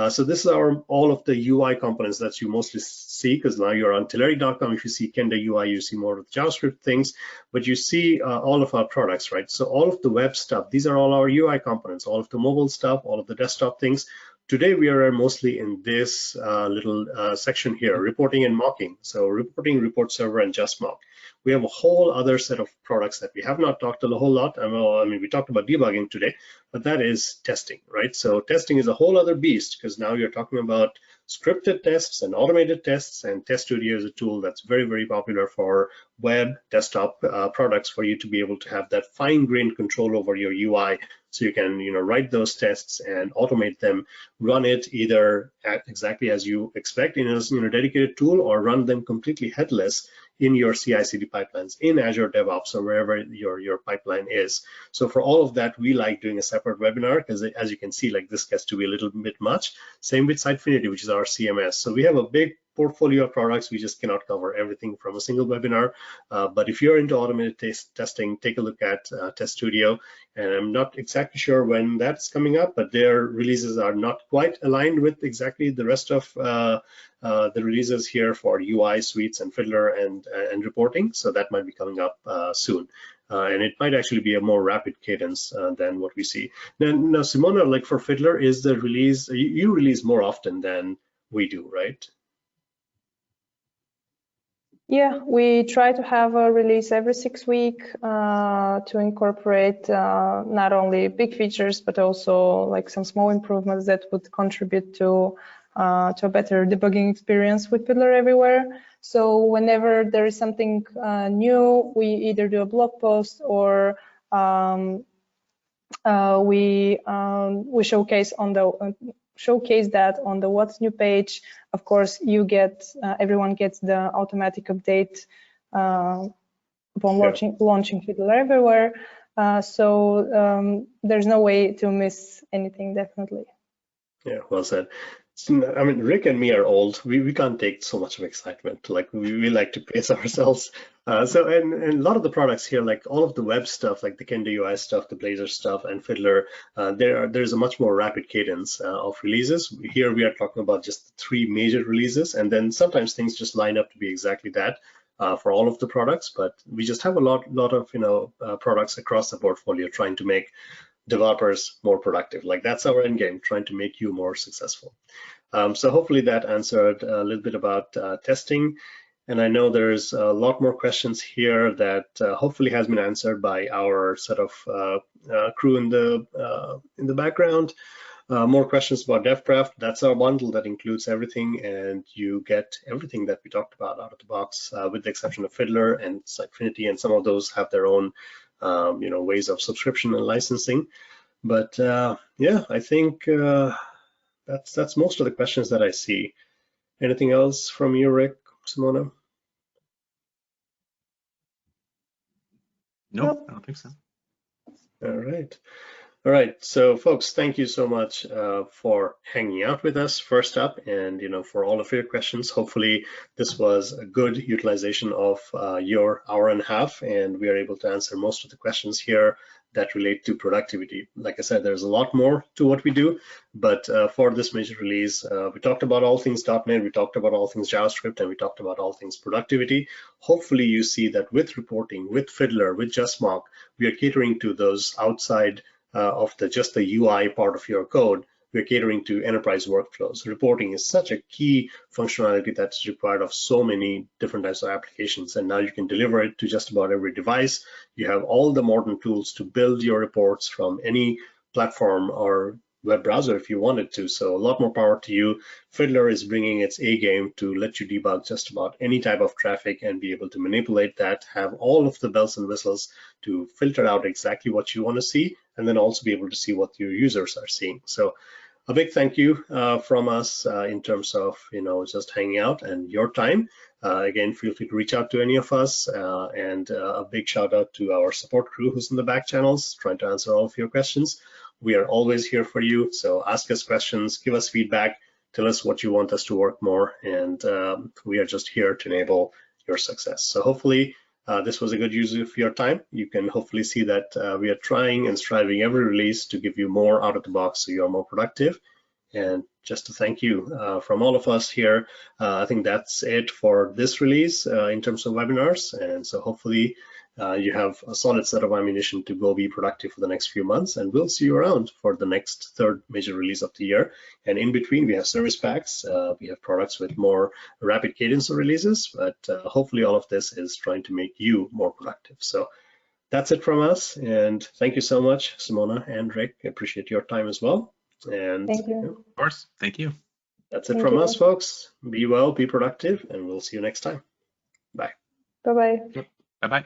so this is all of the UI components that you mostly see, because now you're on Telerik.com. If you see Kenda UI, you see more of the JavaScript things, but you see all of our products, right? So all of the web stuff, these are all our UI components, all of the mobile stuff, all of the desktop things. Today we are mostly in this little section here, reporting and mocking. So reporting, report server, and JustMock. We have a whole other set of products that we have not talked a whole lot. I mean, we talked about debugging today, but that is testing, right? So testing is a whole other beast because now you're talking about scripted tests and automated tests, and Test Studio is a tool that's very, very popular for web desktop products for you to be able to have that fine-grained control over your UI. So you can write those tests and automate them, run it either exactly as you expect in a dedicated tool, or run them completely headless in your CI/CD pipelines in Azure DevOps or wherever your pipeline is. So for all of that, we like doing a separate webinar because as you can see, like this gets to be a little bit much. Same with Sitefinity, which is our CMS. So we have a big portfolio of products. We just cannot cover everything from a single webinar. But if you're into automated testing, take a look at Test Studio. And I'm not exactly sure when that's coming up, but their releases are not quite aligned with exactly the rest of the releases here for UI suites and Fiddler and reporting. So that might be coming up soon. And it might actually be a more rapid cadence than what we see. Now, Simona, like for Fiddler, is the release, you release more often than we do, right? Yeah, we try to have a release every 6 weeks to incorporate not only big features, but also like some small improvements that would contribute to a better debugging experience with Fiddler Everywhere. So whenever there is something new, we either do a blog post or we showcase that on the What's New page. Of course, you get everyone gets the automatic update upon launching Fiddler Everywhere. So there's no way to miss anything, definitely. Yeah, well said. I mean, Rick and me are old. We can't take so much of excitement. Like we like to pace ourselves. And a lot of the products here, like all of the web stuff, like the Kendo UI stuff, the Blazor stuff, and Fiddler, there's a much more rapid cadence of releases. Here we are talking about just 3 major releases, and then sometimes things just line up to be exactly that for all of the products. But we just have a lot of products across the portfolio trying to make developers more productive. Like that's our end game, trying to make you more successful. So hopefully that answered a little bit about testing. And I know there's a lot more questions here that hopefully has been answered by our set of crew in the background. More questions about DevCraft. That's our bundle that includes everything, and you get everything that we talked about out of the box, with the exception of Fiddler and Sitefinity, and some of those have their own ways of subscription and licensing. But yeah, I think that's most of the questions that I see. Anything else from you, Rick, Simona? Nope, I don't think so. All right, so folks, thank you so much for hanging out with us first up, and for all of your questions. Hopefully this was a good utilization of your hour and a half, and we are able to answer most of the questions here that relate to productivity. Like I said, there's a lot more to what we do, but for this major release, we talked about all things .NET, we talked about all things JavaScript, and we talked about all things productivity. Hopefully you see that with reporting, with Fiddler, with JustMock, we are catering to those outside of just the UI part of your code. We're catering to enterprise workflows. Reporting is such a key functionality that's required of so many different types of applications, and now you can deliver it to just about every device. You have all the modern tools to build your reports from any platform or web browser if you wanted to, so a lot more power to you. Fiddler is bringing its A game to let you debug just about any type of traffic and be able to manipulate that, have all of the bells and whistles to filter out exactly what you want to see, and then also be able to see what your users are seeing. So a big thank you from us in terms of just hanging out and your time. Again, feel free to reach out to any of us, and a big shout out to our support crew who's in the back channels trying to answer all of your questions. We are always here for you, so ask us questions, give us feedback, tell us what you want us to work more, and we are just here to enable your success. So hopefully this was a good use of your time. You can hopefully see that we are trying and striving every release to give you more out of the box so you're more productive. And just to thank you from all of us here, I think that's it for this release in terms of webinars. And so hopefully you have a solid set of ammunition to go be productive for the next few months, and we'll see you around for the next 3rd major release of the year. And in between, we have service packs, we have products with more rapid cadence of releases, but hopefully all of this is trying to make you more productive. So that's it from us, and thank you so much, Simona and Rick. I appreciate your time as well. And thank you. Of course, thank you. That's it from us, folks. Be well, be productive, and we'll see you next time. Bye. Bye-bye. Bye-bye.